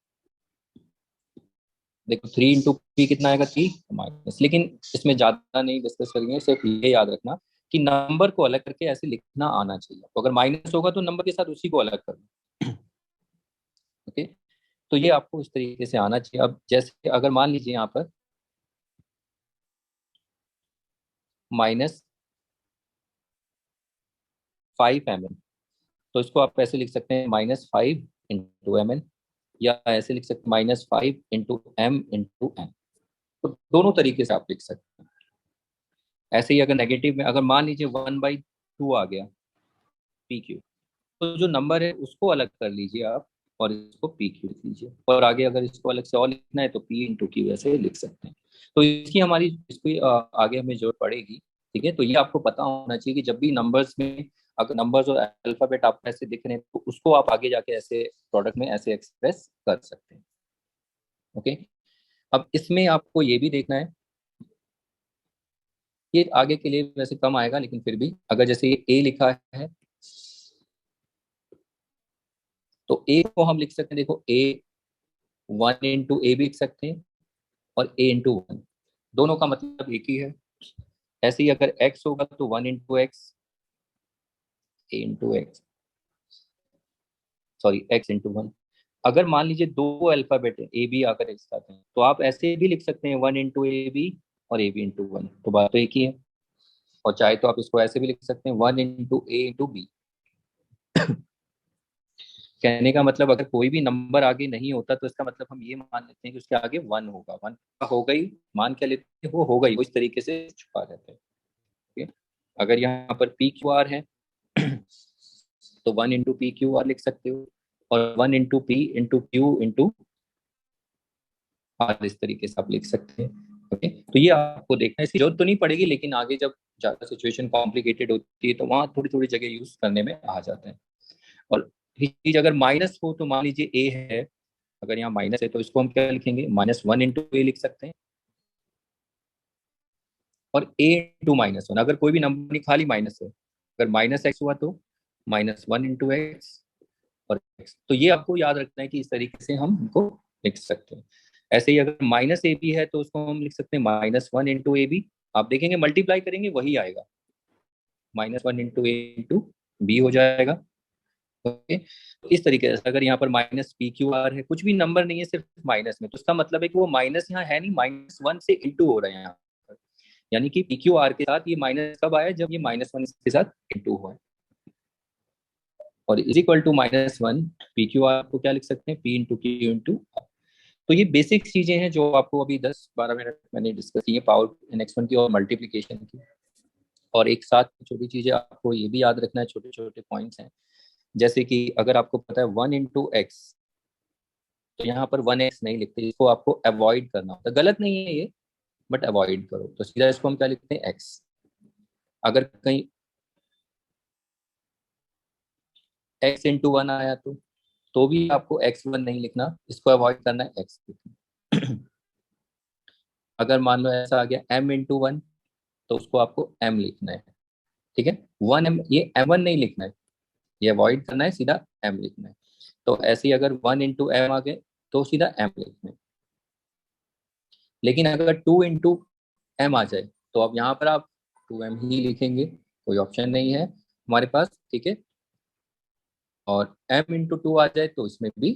देखो 3 × P कितना आएगा, 3 माइनस, लेकिन इसमें ज्यादा नहीं डिस्कस करेंगे, सिर्फ ये याद रखना कि नंबर को अलग करके ऐसे लिखना आना चाहिए। तो अगर माइनस होगा तो नंबर के साथ उसी को अलग कर दो। ओके, तो ये आपको इस तरीके से आना चाहिए। अब जैसे अगर मान लीजिए यहाँ पर -5mn, तो इसको आप ऐसे लिख सकते हैं -5 × mn, या ऐसे लिख सकते हैं -5 × m × n। तो दोनों तरीके से आप लिख सकते हैं। ऐसे ही अगर नेगेटिव में, अगर मान लीजिए 1/2 आ गया PQ, तो जो नंबर है उसको अलग कर लीजिए आप, और इसको PQ लिख लीजिए, और आगे अगर इसको अलग से और लिखना है तो P × Q ऐसे लिख सकते हैं। तो इसकी हमारी इसको आगे हमें जरूरत पड़ेगी, ठीक है। तो ये आपको पता होना चाहिए कि जब भी नंबर्स में, अगर नंबर्स और अल्फाबेट आपको ऐसे दिख रहे हैं तो उसको आप आगे जाके ऐसे प्रोडक्ट में ऐसे एक्सप्रेस कर सकते हैं। ओके, अब इसमें आपको ये भी देखना है, ये आगे के लिए वैसे कम आएगा, लेकिन फिर भी अगर जैसे ये ए लिखा है, तो ए को हम लिख सकते हैं, देखो A1 × A भी लिख सकते हैं, और A × 1, दोनों का मतलब एक ही है। ऐसे ही अगर x होगा तो 1 × x, A × x, sorry x × 1। अगर मान लीजिए दो अल्फाबेट है A B आकर एक साथ हैं, तो आप ऐसे भी लिख सकते हैं 1 × AB और AB × 1, तो बात तो एक ही है। और चाहे तो आप इसको ऐसे भी लिख सकते हैं 1 × A × B। कहने का मतलब अगर कोई भी नंबर आगे नहीं होता तो इसका मतलब हम ये मान लेते हैं कि उसके आगे 1 होगा, 1 हो गई, मान क्या लेते हैं, वो हो गई, वो इस तरीके से छुपा रहता है। ठीक है? अगर यहाँ पर PQR है तो 1 × PQR लिख सकते हो, और 1 × P × Q × R, इस तरीके से आप लिख सकते हैं। ओके, तो ये आपको देखना है, इसकी जरूरत तो नहीं पड़ेगी, लेकिन आगे जब ज्यादा सिचुएशन कॉम्प्लिकेटेड होती है तो वहाँ थोड़ी थोड़ी जगह यूज करने में आ जाता है। और चीज अगर माइनस हो, तो मान लीजिए ए है, अगर यहाँ माइनस है तो इसको हम क्या लिखेंगे, -1 × A लिख सकते हैं, और A × -1, अगर कोई भी नंबर नहीं खाली माइनस है अगर माइनस एक्स हुआ तो -1 × x और x। तो ये आपको याद रखना है कि इस तरीके से हम इनको लिख सकते हैं। ऐसे ही अगर -ab है तो उसको हम लिख सकते हैं -1 × ab। आप देखेंगे मल्टीप्लाई करेंगे वही आएगा, -1 × a × b हो जाएगा। ओके, तो इस तरीके से अगर यहाँ पर -pqr है, कुछ भी नंबर नहीं है सिर्फ माइनस में, तो इसका मतलब है कि वो माइनस यहाँ है नहीं, -1 से इंटू हो रहे हैं यहाँ पर। यानी कि pqr के साथ ये माइनस कब आया, जब ये -1 के साथ इंटू हुआ है। और इज इक्वल टू -1 pqr को क्या लिख सकते हैं, p × q × r। तो ये बेसिक चीजें हैं जो आपको अभी 10-12 मिनट मैंने डिस्कस की है पावर इन x1 की और मल्टीप्लीकेशन की। और एक साथ छोटी चीजें आपको ये भी याद रखना है, छोटे छोटे पॉइंट्स हैं, जैसे कि अगर आपको पता है 1 × x, तो यहाँ पर 1x नहीं लिखते, इसको आपको अवॉइड करना होता है। गलत नहीं है ये, बट अवॉइड करो, तो सीधा इसको हम क्या लिखते हैं, x। अगर कहीं x × 1 आया तो भी आपको x1 नहीं लिखना, इसको अवॉइड करना है, x लिखना। अगर मान लो ऐसा आ गया m × 1, तो उसको आपको m लिखना है, ठीक है। 1m, ये m1 नहीं लिखना है, ये अवॉइड करना है, सीधा m लिखना है। तो ऐसे ही अगर 1 × m आ गए तो सीधा m लिखना है। लेकिन अगर 2 × m आ जाए तो अब यहाँ पर आप 2m ही लिखेंगे, कोई ऑप्शन नहीं है हमारे पास, ठीक है। और m × 2 आ जाए तो इसमें भी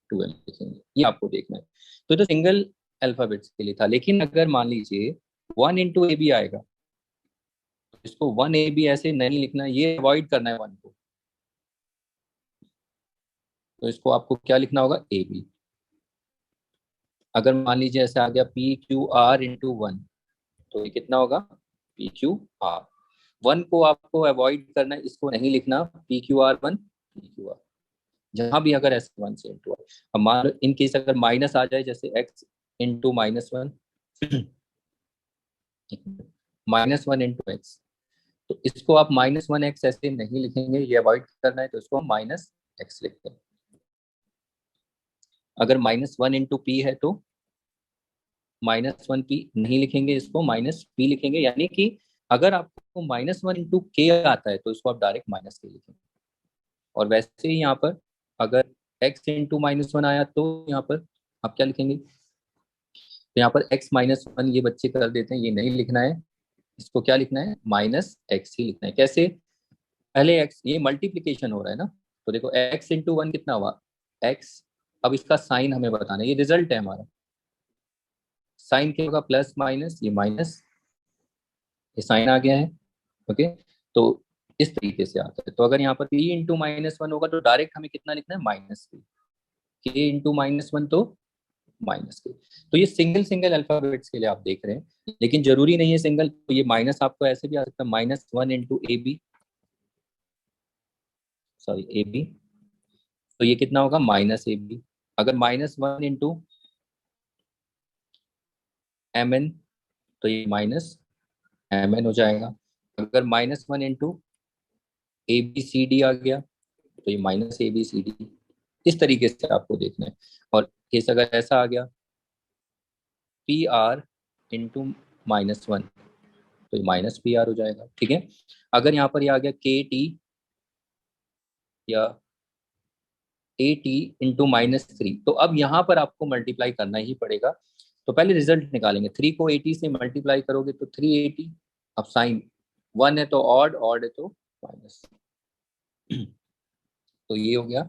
2m लिखेंगे, ये आपको देखना है। तो ये तो सिंगल अल्फाबेट्स के लिए था, लेकिन अगर मान लीजिए 1 × a आएगा, तो इसको 1ab ऐसे नहीं लिखना है, ये अवॉइड करना है 1 को, तो इसको आपको क्या लिखना होगा, ab। अगर मान लीजिए ऐसे आ गया pqr × 1, तो ये कितना होगा, pqr। 1 को आपको अवॉइड करना है, इसको नहीं लिखना, pqr1 pqr, जहां भी अगर ऐसे 1 से इंटू आए। अब मान लो इन केस अगर माइनस आ जाए, जैसे x × -1, -1 × x, तो इसको आप -1x ऐसे नहीं लिखेंगे, ये अवॉइड करना है, तो इसको हम -x लिखते हैं। अगर -1 × p है तो -1p नहीं लिखेंगे, इसको -p लिखेंगे। यानी कि अगर आपको -1 × k आता है तो इसको आप डायरेक्ट -k लिखेंगे। और वैसे ही यहाँ पर अगर x × -1 आया तो यहाँ पर आप क्या लिखेंगे, तो यहाँ पर x-1 ये बच्चे कर देते हैं, ये नहीं लिखना है, इसको क्या लिखना है, -x ही लिखना है। कैसे, पहले x, ये मल्टीप्लीकेशन हो रहा है ना, तो देखो x × 1 कितना हुआ, x। अब इसका साइन हमें बताना है, ये रिजल्ट है हमारा, साइन क्या होगा, प्लस माइनस, ये माइनस, ये साइन आ गया है। ओके, तो इस तरीके से आता है। तो अगर यहाँ पर p × -1 होगा तो डायरेक्ट हमें कितना लिखना है, -k, k × -1 तो -k। तो ये सिंगल सिंगल अल्फाबेट्स के लिए आप देख रहे हैं, लेकिन जरूरी नहीं है सिंगल, तो ये माइनस आपको ऐसे भी आ सकता है, -1 × ab, सॉरी ab, तो ये कितना होगा, -ab। अगर -1 × mn, तो ये -mn हो जाएगा। अगर -1 × ABCD आ गया तो ये -ABCD। इस तरीके से आपको देखना है। और केस अगर ऐसा आ गया PR × -1, तो ये -PR हो जाएगा, ठीक है। अगर यहाँ पर ये आ गया KT या AT × -3, तो अब यहाँ पर आपको मल्टीप्लाई करना ही पड़ेगा। तो पहले रिजल्ट निकालेंगे, 3 को 80 से मल्टीप्लाई करोगे तो 380। अब साइन 1 है तो ऑड, ऑड है तो माइनस। तो ये हो गया,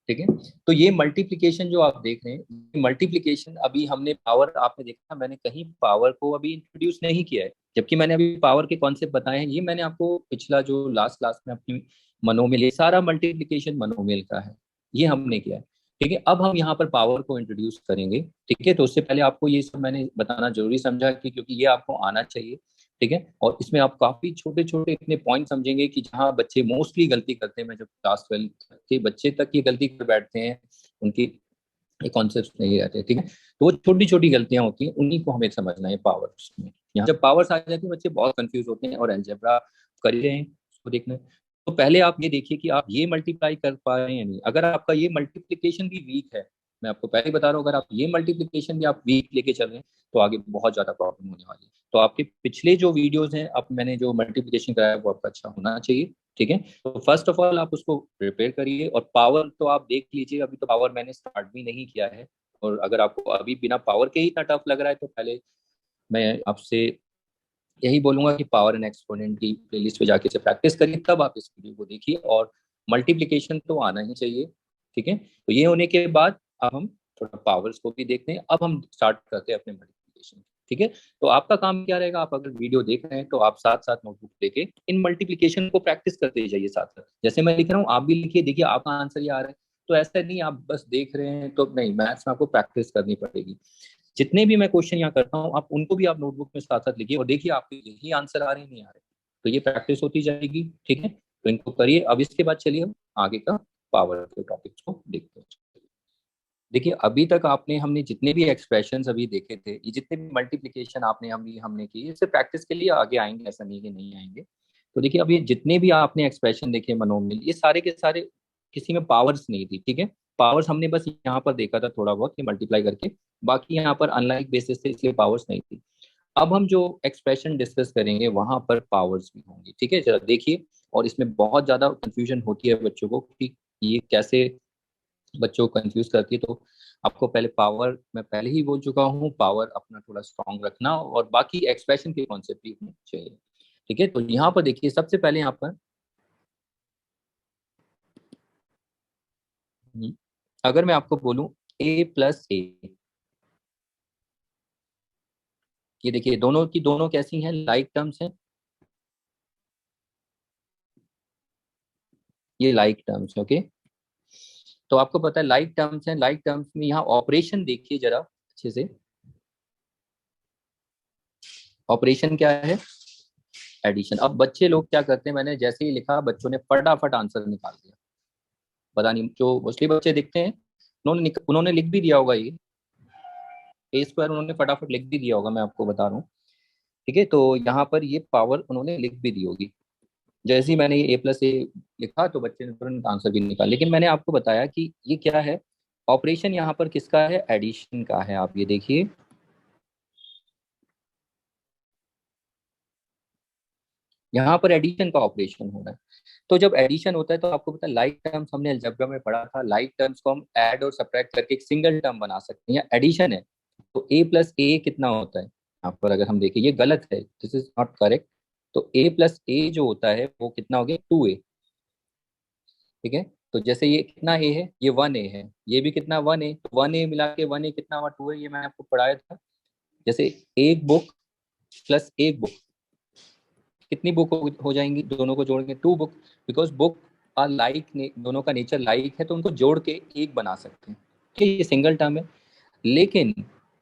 ठीक है। तो ये मल्टीप्लिकेशन जो आप देख रहे हैं, मल्टीप्लिकेशन अभी हमने पावर, आपने देखा मैंने कहीं पावर को अभी इंट्रोड्यूस नहीं किया है, जबकि मैंने अभी पावर के कॉन्सेप्ट बताए हैं। ये मैंने आपको पिछला जो लास्ट क्लास में अपनी मनोमेल, ये सारा मल्टीप्लिकेशन मनोमेल का है, ये हमने किया है, ठीक है। अब हम यहाँ पर पावर को इंट्रोड्यूस करेंगे, ठीक है। तो उससे पहले आपको ये सब मैंने बताना जरूरी समझा कि क्योंकि ये आपको आना चाहिए, ठीक है। और इसमें आप काफी छोटे छोटे इतने पॉइंट समझेंगे कि जहाँ बच्चे मोस्टली गलती करते हैं, मैं जब क्लास 12 के बच्चे तक ये गलती कर बैठते हैं, उनकी ये कॉन्सेप्ट नहीं रहते, ठीक है। तो वो छोटी छोटी गलतियां होती हैं, उन्हीं को हमें समझना है पावर में। यहाँ जब पावर्स आ जाती है बच्चे बहुत कंफ्यूज होते हैं, और अलजेब्रा कर ही रहे हैं, उसको देखना है। तो पहले आप ये देखिए कि आप ये मल्टीप्लाई कर पा रहे हैं या नहीं। अगर आपका ये मल्टीप्लीकेशन भी वीक है, मैं आपको पहले ही बता रहा हूँ, अगर आप ये मल्टीप्लिकेशन भी आप वीक लेके चल रहे हैं तो आगे बहुत ज्यादा प्रॉब्लम होने वाली है। तो आपके पिछले जो वीडियोस हैं, अब मैंने जो मल्टीप्लिकेशन कराया वो आपका अच्छा होना चाहिए। ठीक है, तो फर्स्ट ऑफ ऑल आप उसको प्रिपेयर करिए। और पावर तो आप देख लीजिए, अभी तो पावर मैंने स्टार्ट भी नहीं किया है। और अगर आपको अभी बिना पावर के ही इतना टफ लग रहा है तो पहले मैं आपसे यही बोलूंगा कि पावर एंड एक्सपोनेंट की प्लेलिस्ट पे जाके से प्रैक्टिस करिए, तब आप इस वीडियो को देखिए। और मल्टीप्लिकेशन तो आना ही चाहिए। ठीक है, तो ये होने के बाद अब हम थोड़ा पावर्स को भी देखते हैं। अब हम स्टार्ट करते हैं अपने मल्टीप्लिकेशन। ठीक है, तो आपका काम क्या रहेगा, आप अगर वीडियो देख रहे हैं तो आप साथ साथ नोटबुक लेके इन मल्टीप्लिकेशन को प्रैक्टिस करते जाइए साथ साथ। जैसे मैं लिख रहा हूँ आप भी लिखिए, देखिए आपका आंसर ही आ रहा है। तो ऐसा नहीं आप बस देख रहे हैं तो नहीं, मैथ्स में आपको प्रैक्टिस करनी पड़ेगी। जितने भी मैं क्वेश्चन यहाँ करता हूँ आप उनको भी आप नोटबुक में साथ साथ लिखिए और देखिए आपके यही आंसर आ रहे हैं नहीं आ रहे। तो ये प्रैक्टिस होती जाएगी। ठीक है, तो इनको करिए। अब इसके बाद चलिए हम आगे का पावर के टॉपिक्स को देखते हैं। देखिए अभी तक आपने हमने जितने भी एक्सप्रेशंस अभी देखे थे, ये जितने भी मल्टीप्लिकेशन आपने हमने की, ये सिर्फ प्रैक्टिस के लिए आगे आएंगे, ऐसा नहीं कि नहीं आएंगे। तो देखिए अब ये जितने भी आपने एक्सप्रेशन देखे मनोमिल, ये सारे के सारे किसी में पावर्स नहीं थी। ठीक है, पावर्स हमने बस यहाँ पर देखा था थोड़ा बहुत मल्टीप्लाई करके, बाकी यहाँ पर अनलाइक बेसिस थे इसलिए पावर्स नहीं थी। अब हम जो एक्सप्रेशन डिस्कस करेंगे वहां पर पावर्स भी होंगी। ठीक है, जरा देखिए। और इसमें बहुत ज्यादा कंफ्यूजन होती है बच्चों को कि ये कैसे, बच्चों को कंफ्यूज करती है। तो आपको पहले पावर, मैं पहले ही बोल चुका हूँ, पावर अपना थोड़ा स्ट्रांग रखना और बाकी एक्सप्रेशन के कॉन्सेप्ट भी होने चाहिए। ठीक है, तो यहाँ पर देखिए सबसे पहले यहाँ पर अगर मैं आपको बोलूं ए प्लस ए, ये देखिए दोनों की दोनों कैसी हैं, लाइक टर्म्स हैं। ये लाइक टर्म्स है, ओके। तो आपको पता है लाइक टर्म्स हैं, लाइक टर्म्स में यहाँ ऑपरेशन देखिए जरा अच्छे से। ऑपरेशन क्या है, एडिशन। अब बच्चे लोग क्या करते हैं, मैंने जैसे ही लिखा बच्चों ने फटाफट आंसर निकाल दिया। पता नहीं, जो मोस्टली बच्चे दिखते हैं उन्होंने लिख भी दिया होगा ये ए स्क्वायर, उन्होंने फटाफट लिख भी दिया होगा, मैं आपको बता रहा हूँ। ठीक है, तो यहाँ पर ये पावर उन्होंने लिख भी दी होगी। जैसे ही मैंने ये ए प्लस ए लिखा तो बच्चे ने तुरंत आंसर भी निकाला। लेकिन मैंने आपको बताया कि ये क्या है, ऑपरेशन यहाँ पर किसका है, एडिशन का है। आप ये देखिए, यहाँ पर एडिशन का ऑपरेशन हो रहा है। तो जब एडिशन होता है तो आपको पता है लाइक टर्म्स हमने अलजेब्रा में पढ़ा था, लाइक टर्म्स को हम ऐड और सब्ट्रैक्ट करके एक सिंगल टर्म बना सकते हैं, या एडिशन है। तो ए प्लस ए कितना होता है, यहाँ पर अगर हम देखें ये गलत है, दिस इज नॉट करेक्ट। तो ए प्लस ए जो होता है वो कितना हो गया, 2a। ठीक है, तो जैसे ये कितना ए है, ये 1a है, ये भी कितना 1a, तो 1a मिला के 1a कितना हुआ, 2a, ये मैंने आपको पढ़ाया था। जैसे एक बुक प्लस एक बुक, कितनी बुक हो जाएंगी, दोनों को जोड़ के 2 book. Because book are like, दोनों का नेचर लाइक है तो उनको जोड़ के एक बना सकते हैं। ठीक है, ये सिंगल टर्म है। लेकिन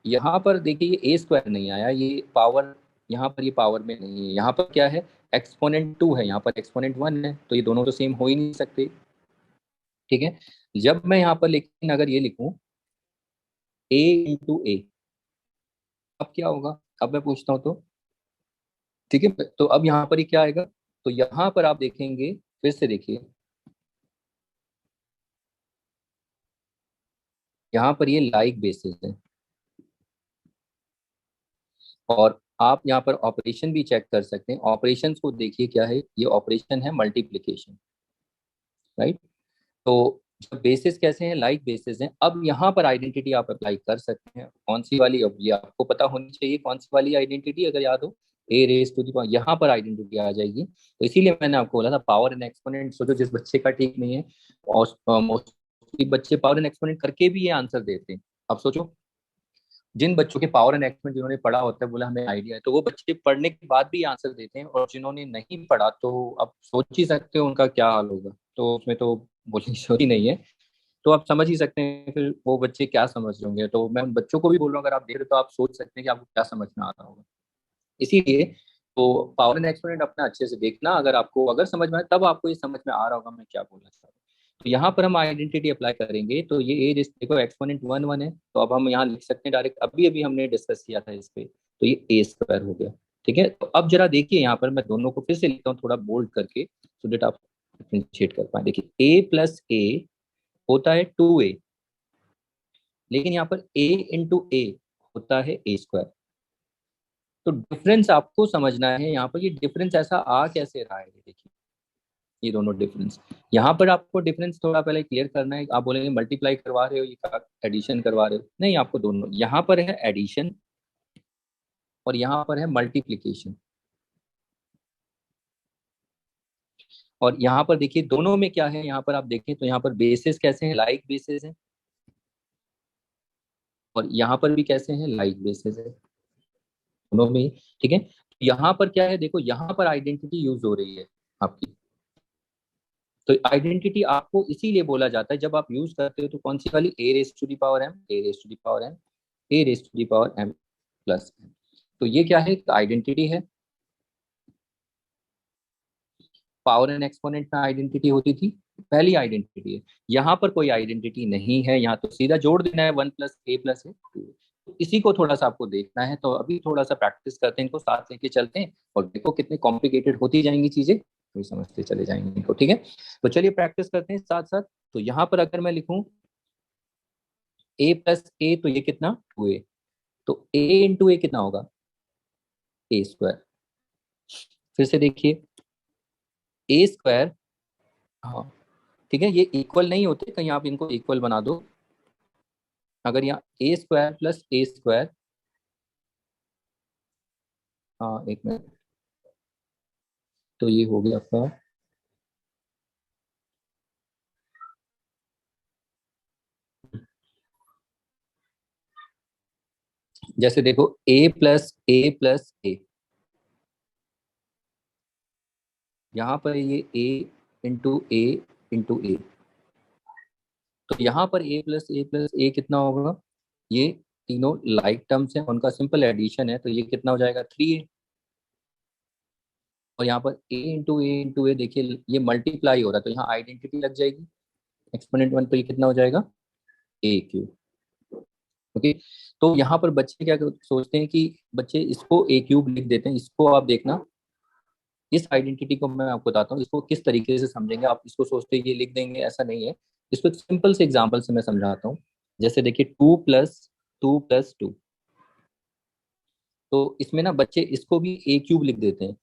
यहाँ पर देखिए ये ए स्क्वायर नहीं आया, ये पावर, यहाँ पर ये पावर में नहीं है, यहाँ पर क्या है, एक्सपोनेंट 2 है, यहाँ पर एक्सपोनेंट 1 है, तो ये दोनों तो सेम हो ही नहीं सकते। ठीक है, जब मैं यहाँ पर लेकिन अगर ये लिखूं ए इंटू ए, अब क्या होगा, अब मैं पूछता हूँ तो। ठीक है, तो अब यहाँ पर ये क्या आएगा, तो यहाँ पर आप देखेंगे, फिर से देखिए, यहाँ पर ये लाइक बेसिस है। और आप यहाँ पर ऑपरेशन भी चेक कर सकते हैं, ऑपरेशन को देखिए क्या है, ये ऑपरेशन है मल्टीप्लीकेशन, राइट। तो जब बेसिस कैसे हैं, लाइक बेसिस हैं। अब यहाँ पर आइडेंटिटी आप अप्लाई कर सकते हैं, कौन सी वाली, अब ये आपको पता होनी चाहिए कौन सी वाली आइडेंटिटी, अगर याद हो, ए रेस टू दी पावर, यहाँ पर आइडेंटिटी आ जाएगी। तो इसीलिए मैंने आपको बोला था पावर एंड एक्सपोनेंट सोचो, जिस बच्चे का ठीक नहीं है, और मोस्टली बच्चे पावर एंड एक्सपोनेंट करके भी ये आंसर देते हैं। अब सोचो, जिन बच्चों के पावर एंड एक्सपेरिमेंट जिन्होंने पढ़ा होता है, बोला हमें आइडिया है, तो वो बच्चे पढ़ने के बाद भी आंसर देते हैं, और जिन्होंने नहीं पढ़ा तो अब सोच ही सकते हो उनका क्या हाल होगा। तो उसमें तो बोलने की जरूरत ही नहीं है। तो आप समझ ही सकते हैं फिर वो बच्चे क्या समझ रहे होंगे। तो मैं उन बच्चों को भी बोल रहा हूँ, अगर आप देख रहे हो तो आप सोच सकते हैं कि आपको क्या समझ में आ रहा होगा। इसीलिए तो पावर एंड एक्सपेरिमेंट अपना अच्छे से देखना, अगर आपको अगर समझ में आए तब आपको ये समझ में आ रहा होगा मैं क्या बोलना चाह रहा हूँ। तो यहाँ पर हम आइडेंटिटी अप्लाई करेंगे, तो ये ए देखो एक्सपोनेंट 1 1 है, तो अब हम यहाँ लिख सकते हैं डायरेक्ट, अभी अभी हमने डिस्कस किया था इस पे, तो ये ए स्क्वायर हो गया। ठीक है, तो अब जरा देखिए यहाँ पर मैं दोनों को फिर से लिखता हूँ थोड़ा बोल्ड करके, सो डेट आप डिफरेंशिएट कर पाए। देखिए ए प्लस ए होता है 2a, लेकिन यहाँ पर a इंटू ए होता है ए स्क्वायर। तो डिफरेंस आपको समझना है यहाँ पर, ये डिफरेंस ऐसा आ कैसे रहा है, देखिए ये दोनों डिफरेंस। यहाँ पर आपको डिफरेंस थोड़ा पहले क्लियर करना है। आप बोलेंगे मल्टीप्लाई करवा रहे हो ये एडिशन करवा रहे हो, नहीं, आपको दोनों, यहाँ पर है एडिशन और यहाँ पर है मल्टीप्लीकेशन। और यहाँ पर देखिए दोनों में क्या है, यहाँ पर आप देखें तो यहाँ पर बेसिस कैसे हैं, लाइक बेसिस है, और यहाँ पर भी कैसे हैं, लाइक बेसिस है, दोनों में। ठीक है, यहाँ पर क्या है, देखो यहाँ पर आइडेंटिटी यूज हो रही है आपकी। तो आइडेंटिटी आपको इसीलिए बोला जाता है, जब आप यूज करते हो तो कौन सी वाली, A raise to the power M, A raise to the power M, A raise to the power M plus M. तो ये क्या है, आइडेंटिटी है। पावर एंड एक्सपोनेंट में आइडेंटिटी होती थी, पहली आइडेंटिटी है। यहाँ पर कोई आइडेंटिटी नहीं है, यहाँ तो सीधा जोड़ देना है, 1 + a + a 2। इसी को थोड़ा सा आपको देखना है, तो अभी थोड़ा सा प्रैक्टिस करते हैं, इनको साथ लेके चलते हैं, और देखो कितने कॉम्प्लिकेटेड होती जाएंगी चीजें, तो समझते चले जाएंगे इनको। ठीक है, तो चलिए प्रैक्टिस करते हैं साथ साथ। तो यहाँ पर अगर मैं लिखूं a + a, तो ये कितना, 2a। तो a इंटू ए कितना होगा, ए स्क्वायर। फिर से देखिए, ए स्क्वायर, हाँ ठीक है, ये इक्वल नहीं होते, कहीं आप इनको इक्वल बना दो। अगर यहाँ ए स्क्वायर प्लस ए स्क्वायर, हाँ एक मिनट, तो ये हो गया आपका, जैसे देखो a + a + a, यहाँ पर ये a इंटू a, तो यहाँ पर a + a + a कितना होगा, ये तीनों लाइक टर्म्स हैं, उनका सिंपल एडिशन है, तो ये कितना हो जाएगा, 3a। और यहाँ पर a इंटू a देखिए ये मल्टीप्लाई हो रहा है, तो यहाँ आइडेंटिटी लग जाएगी, एक्सपोनेंट 1, तो ये कितना हो जाएगा, a³ ओके। तो यहाँ पर बच्चे क्या सोचते हैं कि बच्चे इसको a³ लिख देते हैं, इसको आप देखना, इस आइडेंटिटी को मैं आपको बताता हूँ, इसको किस तरीके से समझेंगे। आप इसको सोचते हैं ये लिख देंगे, ऐसा नहीं है। इसको एक सिंपल से एग्जाम्पल से मैं समझाता हूँ। जैसे देखिए 2 + 2 + 2, तो इसमें ना बच्चे इसको भी a³ लिख देते हैं,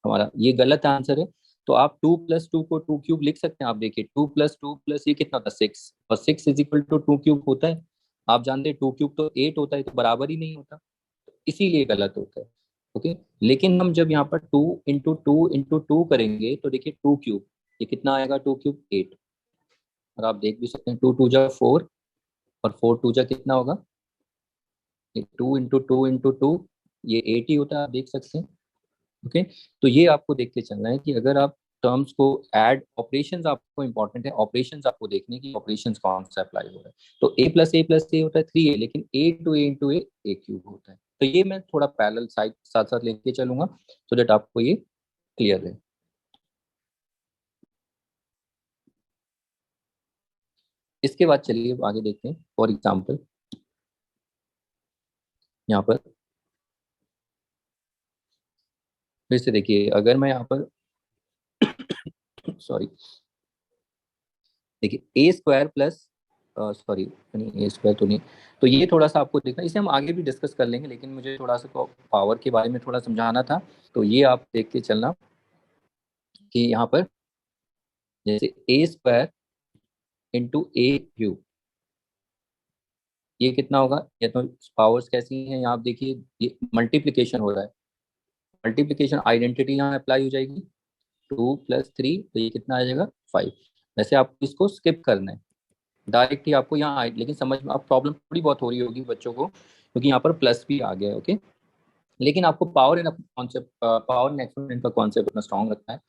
हमारा ये गलत आंसर है। तो आप 2 + 2 को 2³ लिख सकते हैं। आप देखिए 2 + 2 + ये कितना होता है, 6, और 6 = 2³ होता है। आप जानते हैं 2³ तो 8 होता है, तो बराबर ही नहीं होता, इसीलिए गलत होता है। ओके, लेकिन हम जब यहाँ पर 2 × 2 × 2 करेंगे, तो देखिए 2³ ये कितना आएगा, 2³ 8। और आप देख भी सकते हैं 2 × 2 = 4, और 4 × 2 कितना होगा, ये 2 × 2 × 2, ये 8 ही होता है, आप देख सकते हैं। ओके, तो ये आपको देख के चलना है कि अगर आप टर्म्स को ऐड, ऑपरेशंस आपको इंपॉर्टेंट है, ऑपरेशंस आपको देखने की, ऑपरेशंस कौन सा अप्लाई हो रहा है। तो a + a + a होता है 3a, लेकिन a × a × a a³ होता है। तो ये मैं थोड़ा पैरेलल साइड साथ साथ लेके चलूंगा, सो दैट आपको ये क्लियर है। इसके बाद चलिए आगे देखते हैं। फॉर एग्जाम्पल यहाँ पर फिर से देखिए, अगर मैं यहाँ पर सॉरी, देखिए a² प्लस, सॉरी नहीं, a² तो नहीं, तो ये थोड़ा सा आपको देखना, इसे हम आगे भी डिस्कस कर लेंगे, लेकिन मुझे थोड़ा सा पावर के बारे में थोड़ा समझाना था। तो ये आप देख के चलना कि यहाँ पर जैसे a² × a³ ये कितना होगा, ये तो पावर्स कैसी हैं, यहाँ आप देखिए ये मल्टीप्लीकेशन हो रहा है, मल्टीप्लीकेशन आइडेंटिटी यहाँ अप्लाई हो जाएगी, 2 + 3, तो ये कितना आ जाएगा, 5। वैसे आपको इसको स्किप करना है, डायरेक्ट ही आपको यहाँ आए, लेकिन समझ में आप प्रॉब्लम थोड़ी बहुत हो रही होगी बच्चों को, क्योंकि यहाँ पर प्लस भी आ गया है। ओके, लेकिन आपको power and concept, power and exponent का कॉन्सेप्ट अपना स्ट्रॉन्ग रखना है।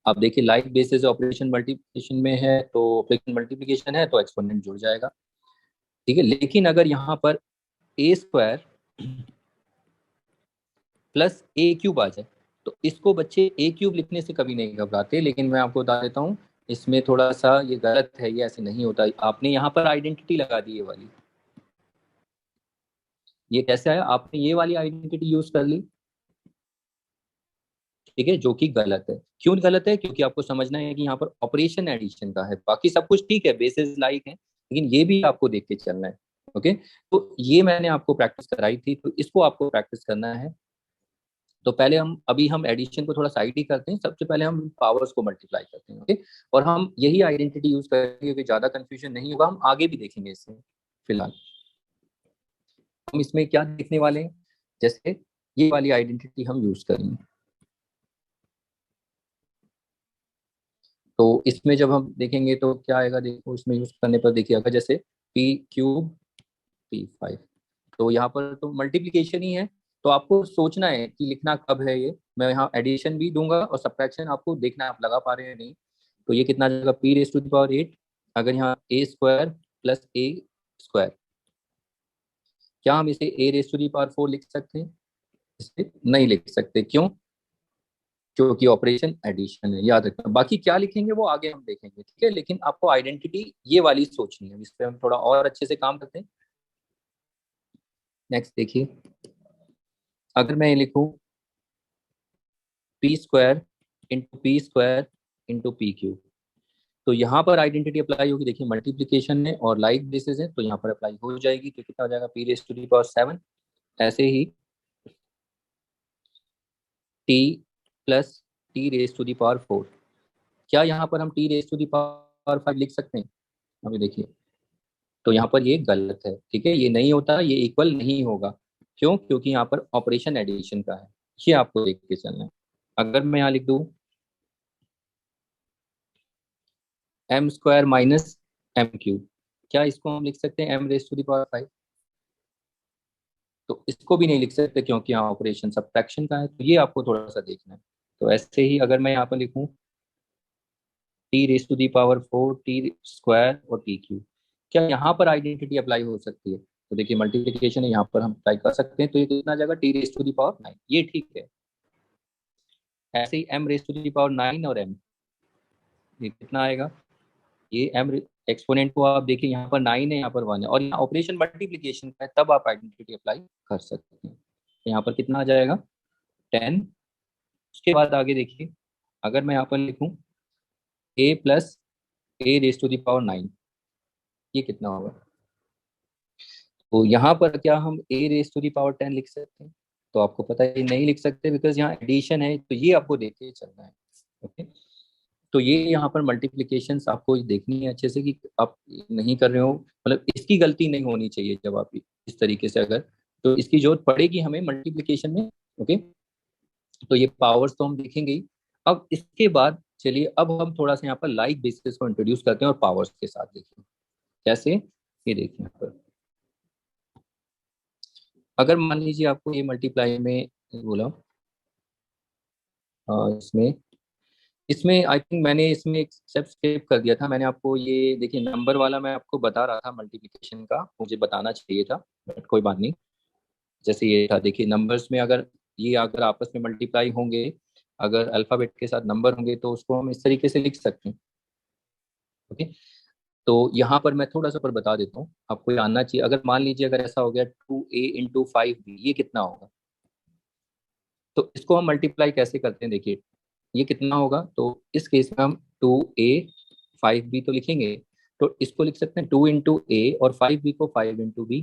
आप देखिए लाइक बेसिस ऑपरेशन मल्टीप्लिकेशन में है, तो ऑपरेशन मल्टीप्लिकेशन है तो एक्सपोनेंट जुड़ जाएगा। ठीक है, लेकिन अगर यहाँ पर a² प्लस a³ आ जाए, तो इसको बच्चे a³ लिखने से कभी नहीं घबराते, लेकिन मैं आपको बता देता हूँ इसमें थोड़ा सा ये गलत है, ये ऐसे नहीं होता। आपने यहाँ पर आइडेंटिटी लगा दी, ये वाली, ये कैसे आया, आपने ये वाली आइडेंटिटी यूज कर ली, ठीक है, जो कि गलत है। क्यों गलत है, क्योंकि आपको समझना है कि यहाँ पर ऑपरेशन एडिशन का है, बाकी सब कुछ ठीक है, बेसिस लाइक है, लेकिन ये भी आपको देख के चलना है। ओके, तो ये मैंने आपको प्रैक्टिस कराई थी, तो इसको आपको प्रैक्टिस करना है। तो पहले हम अभी हम एडिशन को थोड़ा साइड ही करते हैं, सबसे पहले हम पावर्स को मल्टीप्लाई करते हैं। ओके, और हम यही आइडेंटिटी यूज करेंगे क्योंकि ज्यादा कंफ्यूजन नहीं होगा, हम आगे भी देखेंगे इससे। फिलहाल हम इसमें क्या देखने वाले हैं, जैसे ये वाली आइडेंटिटी हम यूज करेंगे। तो इसमें जब हम देखेंगे तो क्या आएगा, देखो इसमें यूज करने पर देखिएगा, जैसे पी क्यूब P5, तो यहाँ पर तो मल्टीप्लीकेशन ही है। तो आपको सोचना है कि लिखना कब है ये, मैं यहाँ एडिशन भी दूंगा और सब्ट्रैक्शन आपको देखना है आप लगा पा रहे हैं नहीं। तो ये कितना आ जाएगा, P⁻8। अगर यहाँ A² प्लस A², क्या हम इसे A⁻4 लिख सकते हैं? इसे नहीं लिख सकते, क्यों? क्योंकि ऑपरेशन एडिशन है, याद रखना। बाकी क्या लिखेंगे वो आगे हम देखेंगे, ठीक है, लेकिन आपको आइडेंटिटी ये वाली सोचनी है, इस पर हम थोड़ा और अच्छे से काम करते हैं। नेक्स्ट देखिए, अगर मैं लिखूं P² into P² into P³ तो यहाँ पर आइडेंटिटी अप्लाई होगी। देखिए मल्टीप्लीकेशन है और लाइक बेसिस है, तो यहाँ पर अप्लाई हो जाएगी। तो कितना हो जाएगा, P⁻7। ऐसे ही T प्लस T⁻4, क्या यहाँ पर हम T⁻5 लिख सकते हैं? अभी देखिए, तो यहाँ पर ये गलत है, ठीक है, ये नहीं होता, ये इक्वल नहीं होगा। क्यों? क्योंकि यहाँ पर ऑपरेशन एडिशन का है, ये आपको देख के चलना है। अगर मैं यहाँ लिख दूं M² माइनस M³, क्या इसको हम लिख सकते हैं M⁻5? तो इसको भी नहीं लिख सकते क्योंकि यहाँ ऑपरेशन सब्ट्रैक्शन का है, तो ये आपको थोड़ा सा देखना है। तो ऐसे ही अगर मैं यहाँ पर लिखूं T⁻4 T² और T³, क्या यहाँ पर आइडेंटिटी अप्लाई हो सकती है? तो देखिए मल्टीप्लिकेशन है, यहाँ पर हम अप्लाई कर सकते हैं, तो ये कितना आ जाएगा, T⁻9, ये ठीक है। ऐसे ही M⁻9 और M, ये कितना आएगा, ये M एक्सपोनेंट को आप देखिए, यहाँ पर 9 है, यहाँ पर 1 है, और यहाँ ऑपरेशन मल्टीप्लिकेशन का है, तब आप आइडेंटिटी अप्लाई कर सकते हैं। तो यहाँ पर कितना आ जाएगा, 10। उसके बाद आगे देखिए, अगर मैं यहाँ पर लिखूं A प्लस A⁻9, ये कितना होगा? तो यहाँ पर क्या हम A⁻10 लिख सकते हैं? तो आपको पता है ये नहीं लिख सकते, बिकॉज यहाँ एडिशन है, तो ये आपको देख के चलना है। ओके, तो ये यहाँ पर मल्टीप्लीकेशन आपको देखनी है अच्छे से कि आप नहीं कर रहे हो, मतलब इसकी गलती नहीं होनी चाहिए जब आप इस तरीके से अगर, तो इसकी जरूरत पड़ेगी हमें मल्टीप्लीकेशन में। ओके, तो ये पावर्स तो हम देखेंगे ही। अब इसके बाद चलिए, अब हम थोड़ा सा यहाँ पर लाइक बेसिस को इंट्रोड्यूस करते हैं और पावर्स के साथ देखिए कैसे। ये देखिए यहाँ पर, अगर मान लीजिए आपको ये मल्टीप्लाई में बोला, इसमें इसमें आई थिंक मैंने इसमें एक स्टेप स्किप कर दिया था। मैंने आपको ये देखिए नंबर वाला मैं आपको बता रहा था मल्टीप्लिकेशन का, मुझे बताना चाहिए था, बट कोई बात नहीं। जैसे ये था, देखिए नंबर्स में अगर ये अगर आपस में मल्टीप्लाई होंगे, अगर अल्फाबेट के साथ नंबर होंगे, तो उसको हम इस तरीके से लिख सकते हैं। ओके, तो यहाँ पर मैं थोड़ा सा पर बता देता हूँ, आपको ये आना चाहिए। अगर मान लीजिए अगर ऐसा हो गया 2A इंटू 5B, ये कितना होगा? तो इसको हम मल्टीप्लाई कैसे करते हैं, देखिए ये कितना होगा। तो इस केस में हम 2A 5B तो लिखेंगे, तो इसको लिख सकते हैं 2 इंटू A, और 5B को 5 इंटू B।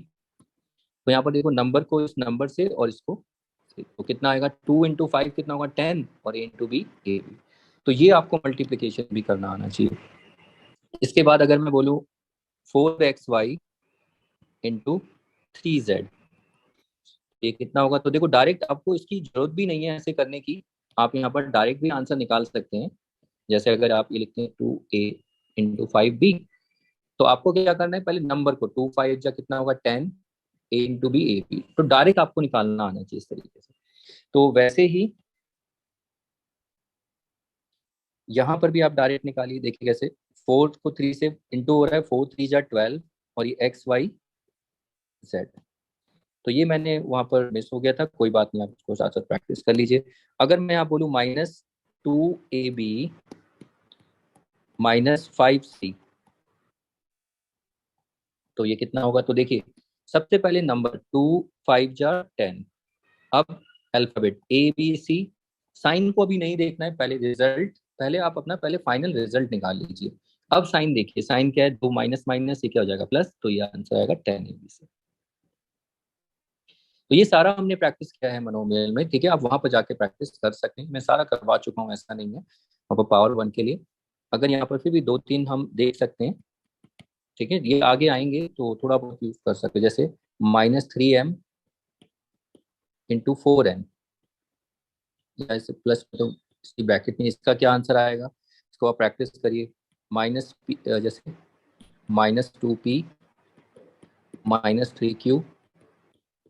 तो यहाँ पर देखो नंबर को इस नंबर से और इसको तो कितना आएगा, 2 इंटू 5 कितना होगा, 10, और A इंटू B। तो ये आपको मल्टीप्लीकेशन भी करना आना चाहिए। इसके बाद अगर मैं बोलूँ 4XY इंटू 3Z, ये कितना होगा? तो देखो डायरेक्ट आपको इसकी जरूरत भी नहीं है ऐसे करने की, आप यहाँ पर डायरेक्ट भी आंसर निकाल सकते हैं। जैसे अगर आप ये लिखते हैं 2A इंटू 5B, तो आपको क्या करना है, पहले नंबर को 2 5 जा कितना होगा, 10, A इंटू B तो डायरेक्ट आपको निकालना आना चाहिए इस तरीके से। तो वैसे ही यहाँ पर भी आप डायरेक्ट निकालिए, देखिए कैसे 4 को 3 से इंटू हो रहा है, 4 3 जा 12, और ये XYZ। तो ये मैंने वहां पर मिस हो गया था, कोई बात नहीं, आप इसको साथ साथ प्रैक्टिस कर लीजिए। अगर मैं यहाँ बोलूँ -2AB -5C, तो ये कितना होगा? तो देखिए सबसे पहले नंबर 2 5 जा 10, अब अल्फाबेट ABC, साइन को अभी नहीं देखना है, पहले रिजल्ट, पहले आप अपना पहले फाइनल रिजल्ट निकाल लीजिए। अब साइन देखिए, साइन क्या है, 2 माइनस माइनस ये क्या हो जाएगा प्लस, तो ये आंसर आएगा 10 से। तो ये सारा हमने प्रैक्टिस किया है मोनोमियल में, ठीक है। आप वहां पर जाके प्रैक्टिस कर सकते हैं, मैं सारा करवा चुका हूँ, ऐसा नहीं है। अब पावर वन के लिए अगर यहाँ पर फिर भी दो तीन हम देख सकते हैं, ठीक है, ये आगे आएंगे तो थोड़ा बहुत यूज कर सकते हैं, जैसे -3m इंटू 4n, या इसे प्लस, तो इसकी ब्रैकेट में इसका क्या आंसर आएगा, इसको आप प्रैक्टिस करिए। माइनस जैसे -2p -3q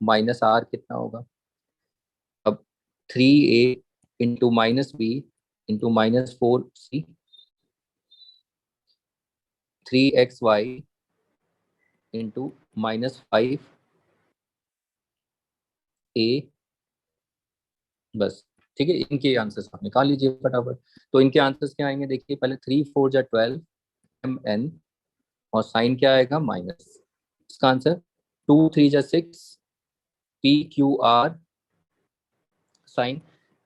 -r कितना होगा, अब 3a into -b into -4c 3xy into -5a, बस, ठीक है। इनके आंसर्स आप निकाल लीजिए फटाफट। तो इनके आंसर्स क्या आएंगे देखिए, पहले 3 4 जा 12 mn, और साइन क्या आएगा माइनस, इसका आंसर 2 3 जा 6 PQR, साइन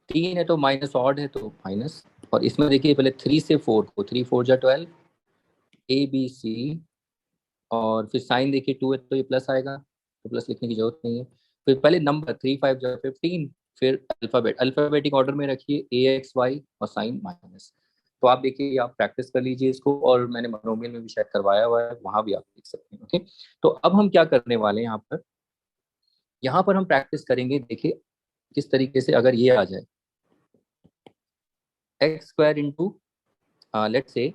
3 है तो माइनस, ऑड है तो माइनस, और इसमें देखिए पहले 3 से 4 को, 3 4 जा 12 ABC, और फिर साइन देखिए 2 है तो ये प्लस आएगा, तो प्लस लिखने की जरूरत नहीं है। फिर पहले नंबर 3 5 जा 15, फिर अल्फाबेटिक ऑर्डर में रखिए AXY और साइन माइनस। तो आप देखिए, आप प्रैक्टिस कर लीजिए इसको, और मैंने मोनोमियल में भी शायद करवाया हुआ है, वहां भी आप देख सकते हैं, ओके। तो अब हम क्या करने वाले हैं यहाँ पर हम प्रैक्टिस करेंगे, देखिए किस तरीके से अगर ये आ जाए x² इंटू, लेट से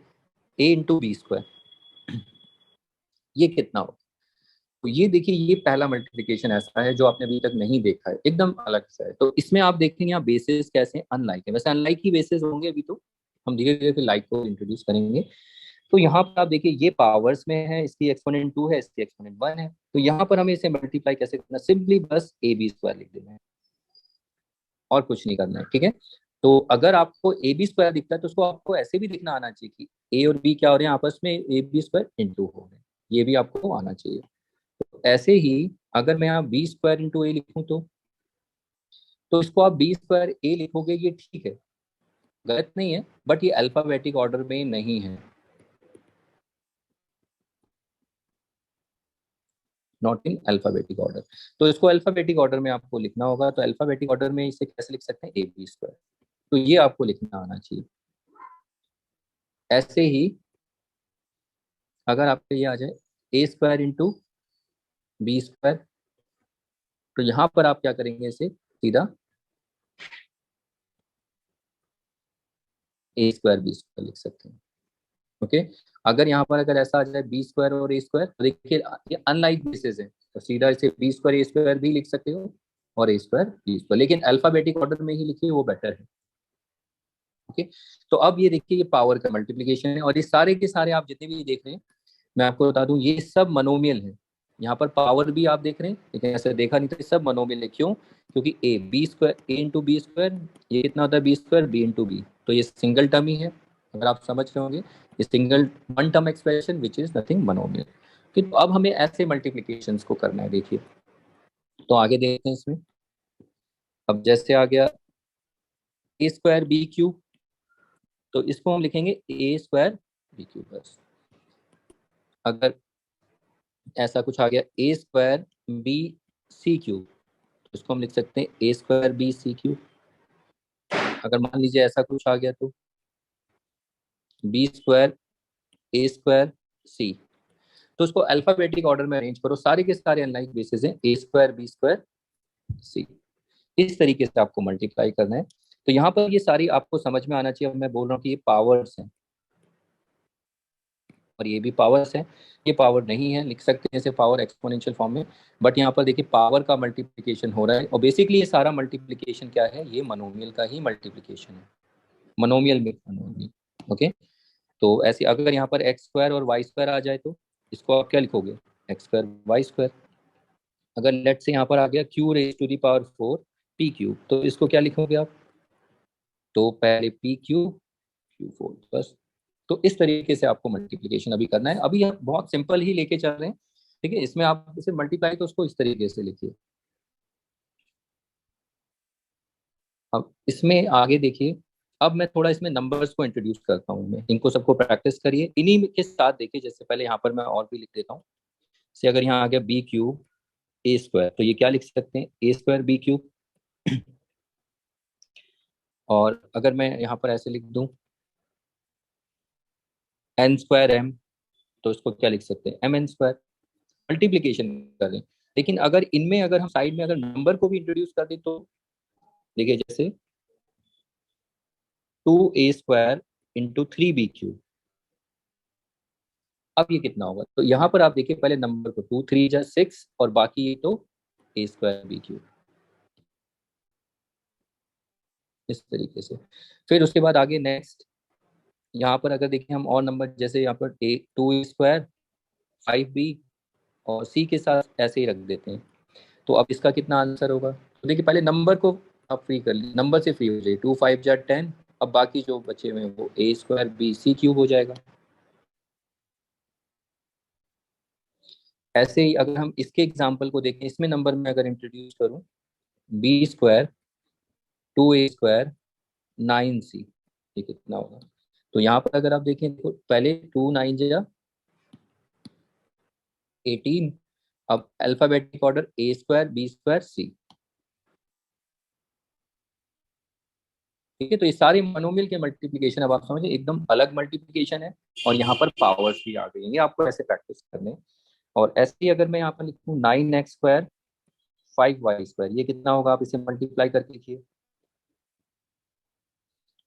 a इंटू B², ये कितना हो। तो ये देखिए, ये पहला मल्टीप्लिकेशन ऐसा है जो आपने अभी तक नहीं देखा है, एकदम अलग सा है। तो इसमें आप देखेंगे यहाँ बेसिस कैसे अनलाइक है, वैसे अनलाइक ही बेसिस होंगे, अभी तो हम धीरे धीरे फिर लाइक को इंट्रोड्यूस करेंगे। तो यहाँ पर आप देखिए, ये पावर्स में है, इसकी एक्सपोनेंट 2 है, इसकी एक्सपोनेंट 1 है। तो यहाँ पर हमें इसे मल्टीप्लाई कैसे करना, सिंपली बस AB² लिख देना है, और कुछ नहीं करना है, ठीक है। तो अगर आपको AB² दिखता है तो उसको आपको ऐसे भी दिखना आना चाहिए कि A और B क्या हो रहे हैं आपस में, AB² इंटू हो रहे हैं, ये भी आपको आना चाहिए। तो ऐसे ही अगर मैं यहाँ B² इंटू A लिखूं, तो इसको आप B² A लिखोगे, ये ठीक है, गलत नहीं है, बट ये अल्फाबेटिक ऑर्डर में नहीं है, नॉट इन अल्फाबेटिक ऑर्डर। तो इसको अल्फाबेटिक ऑर्डर में आपको लिखना होगा, तो अल्फाबेटिक ऑर्डर में इसे कैसे लिख सकते हैं, AB², तो ये आपको लिखना आना चाहिए। ऐसे ही अगर आपको ये आ जाए A² इंटू B², तो यहाँ पर आप क्या करेंगे, इसे सीधा A² B² लिख सकते हैं, ओके। अगर यहाँ पर अगर ऐसा आ जाए B² और A², तो देखिए ये अनलाइक बेसिस है, तो सीधा इसे B² A² भी लिख सकते हो, और A² B², लेकिन अल्फाबेटिक ऑर्डर में ही लिखिए, वो बेटर है, ओके। तो अब ये देखिए, ये पावर का मल्टीप्लीकेशन है, और ये सारे के सारे आप जितने भी देख रहे हैं, मैं आपको बता दूं, ये सब मनोमियल है। यहाँ पर पावर भी आप देख रहे हैं, लेकिन ऐसे देखा नहीं था, ये सब मनोमियल है, क्यों, क्योंकि A इंटू B², ये कितना होता है B² B इंटू B, तो ये सिंगल टर्म ही है, अगर आप समझ रहे होंगे, ये single one term expression which is nothing monomial. तो अब हमें ऐसे मल्टीप्लीकेशन को करना है, देखिए। तो आगे देखते हैं इसमें, अब जैसे आ गया A²BQ, तो इसको हम लिखेंगे A²BQ बस। अगर ऐसा कुछ आ गया A²BCQ, तो इसको हम लिख सकते हैं A²BCQ। अगर मान लीजिए ऐसा कुछ आ गया, तो B² A²C, तो उसको अल्फाबेटिक ऑर्डर में अरेंज करो, सारे के सारे अनलाइक बेसिस हैं, A²B²C, इस तरीके से आपको मल्टीप्लाई करना है। तो यहाँ पर ये सारी आपको समझ में आना चाहिए। अब मैं बोल रहा हूँ कि ये पावर्स हैं, और ये भी पावर्स है, ये पावर नहीं है, लिख सकते हैं इसे पावर एक्सपोनेंशियल फॉर्म में, बट यहाँ पर देखिए पावर का मल्टीप्लिकेशन हो रहा है, और बेसिकली ये सारा मल्टीप्लिकेशन क्या है, ये मनोमियल का ही मल्टीप्लिकेशन है, मनोमियल में मनोमियल, ओके। तो ऐसे अगर यहाँ पर x² और y² आ जाए, तो इसको आप क्या लिखोगे, x²y²। अगर लेट से यहाँ पर आ गया Q⁴ तो इसको क्या लिखोगे आप, तो पहले Q4 बस। तो इस तरीके से आपको मल्टीप्लिकेशन अभी करना है, अभी आप बहुत सिंपल ही लेके चल रहे हैं, ठीक है। इसमें आप इसे मल्टीप्लाई तो उसको इस तरीके से लिखिए। अब इसमें आगे देखिए, अब मैं थोड़ा इसमें नंबर्स को इंट्रोड्यूस करता हूँ, मैं इनको सबको प्रैक्टिस करिए इन्हीं के साथ। देखिए जैसे पहले यहाँ पर मैं और भी लिख देता हूँ। से अगर यहाँ आ गया बी क्यूब ए स्क्वायर, तो ये क्या लिख सकते हैं, ए स्क्वायर बी क्यूब। और अगर मैं यहाँ पर ऐसे लिख दूं एन स्क्वायर एम, तो इसको क्या लिख सकते हैं, एम एन स्क्वायर। मल्टीप्लीकेशन कर दें। लेकिन अगर इनमें अगर हम साइड में अगर नंबर को भी इंट्रोड्यूस कर दें, तो देखिए जैसे 2a² इंटू 3b³। अब ये कितना होगा, तो यहाँ पर आप देखिए पहले नंबर को 2 3 जा 6 और बाकी ये तो a²b³। इस तरीके से। फिर उसके बाद आगे नेक्स्ट यहाँ पर अगर देखिए हम और नंबर जैसे यहाँ पर ए 2a² 5b और सी के साथ ऐसे ही रख देते हैं। तो अब इसका कितना आंसर होगा, तो देखिए पहले नंबर को आप फ्री कर लीजिए, नंबर से फ्री हो जाए, 2 5 जा 10। अब बाकी जो बचे हुए हैं वो a²b³ हो जाएगा। ऐसे ही अगर हम इसके एग्जाम्पल को देखें, इसमें नंबर में अगर इंट्रोड्यूस करूं b² 2a²9c, ये कितना होगा। तो यहाँ पर अगर आप देखें तो पहले 2 9 जा 18। अब अल्फाबेटिक ऑर्डर a²b²c। ठीक है, तो ये सारे मोनोमियल के मल्टीप्लिकेशन अब आप समझे एकदम अलग मल्टीप्लिकेशन है। और यहाँ पर पावर्स भी आ गई हैं, ये आपको ऐसे प्रैक्टिस करने हैं। और ऐसे ही अगर मैं यहाँ पर लिखूँ 9x² 5y², ये कितना होगा, आप इसे मल्टीप्लाई करके लिखिए।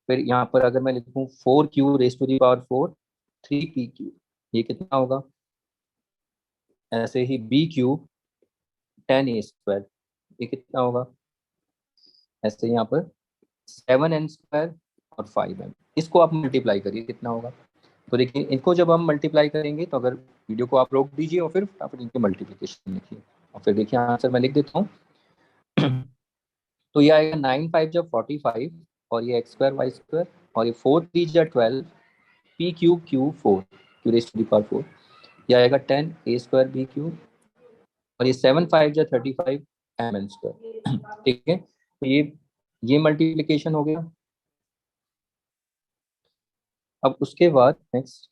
फिर यहाँ पर अगर मैं लिखूँ 4q⁴ 3p³, ये कितना होगा। ऐसे ही b³ 10a², ये कितना होगा। ऐसे यहाँ पर 7n² और 5m, इसको आप मल्टीप्लाई करिए कितना होगा। तो देखिए इनको जब हम मल्टीप्लाई करेंगे, तो अगर वीडियो को आप रोक दीजिए और फिर आप इनके मल्टीप्लिकेशन लिखिए और फिर देखिए आंसर मैं लिख देता हूँ। तो ये आएगा 9 5 जा 45 और ये x²y² और ये 4 3 जा 12 p³q⁴ q⁴ ये आएगा 10a²b³ और ये 7 5 जा 35 mn²। ठीक है, तो ये मल्टीप्लिकेशन हो गया। अब उसके बाद नेक्स्ट,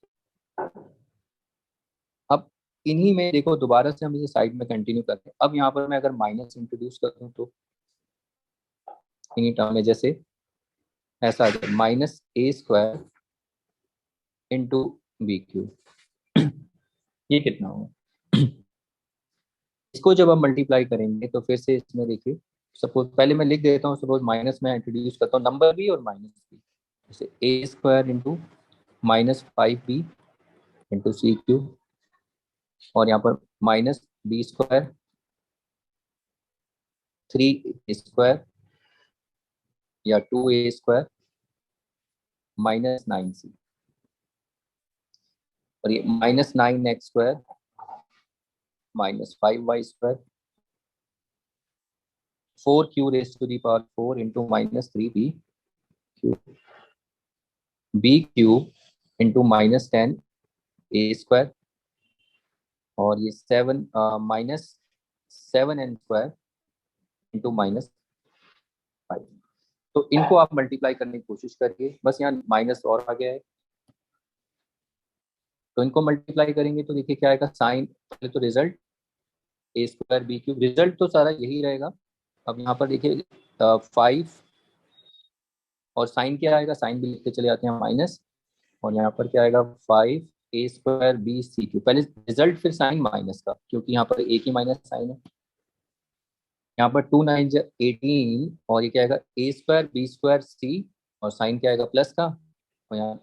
अब इन्हीं में देखो दोबारा से हम इसे साइड में कंटिन्यू करते हैं। अब यहाँ पर मैं अगर माइनस इंट्रोड्यूस कर दूँ, तो इन्हीं टर्म में जैसे ऐसा आ जाए -a² इंटू b³। ये कितना होगा। इसको जब हम मल्टीप्लाई करेंगे तो फिर से इसमें देखिए, सपोज पहले मैं लिख देता हूँ, सपोज माइनस में इंट्रोड्यूस करता हूँ नंबर भी और माइनस भी। जैसे a² into -5b into c³ और यहाँ पर -b² 3a² या 2a² -9c और ये -9x² -5y² 4q⁴ into -3b³ b³ into -10a² और ये 7 इंटू -5। तो इनको आप मल्टीप्लाई करने की कोशिश करिए, बस यहाँ माइनस और आ गया है। तो इनको मल्टीप्लाई करेंगे तो देखिए क्या आएगा, साइन पहले तो रिजल्ट a²b³ रिजल्ट तो सारा यही रहेगा। अब यहाँ पर देखिए 5 और साइन क्या आएगा, साइन भी लिखते चले जाते हैं माइनस। और यहाँ पर क्या आएगा 5a²b⁴ पहले रिजल्ट फिर साइन माइनस का, क्योंकि यहाँ पर एक ही माइनस साइन है। यहाँ पर 2 9 जा 18 और ये क्या आएगा a²b²c और साइन क्या आएगा प्लस का। और यहाँ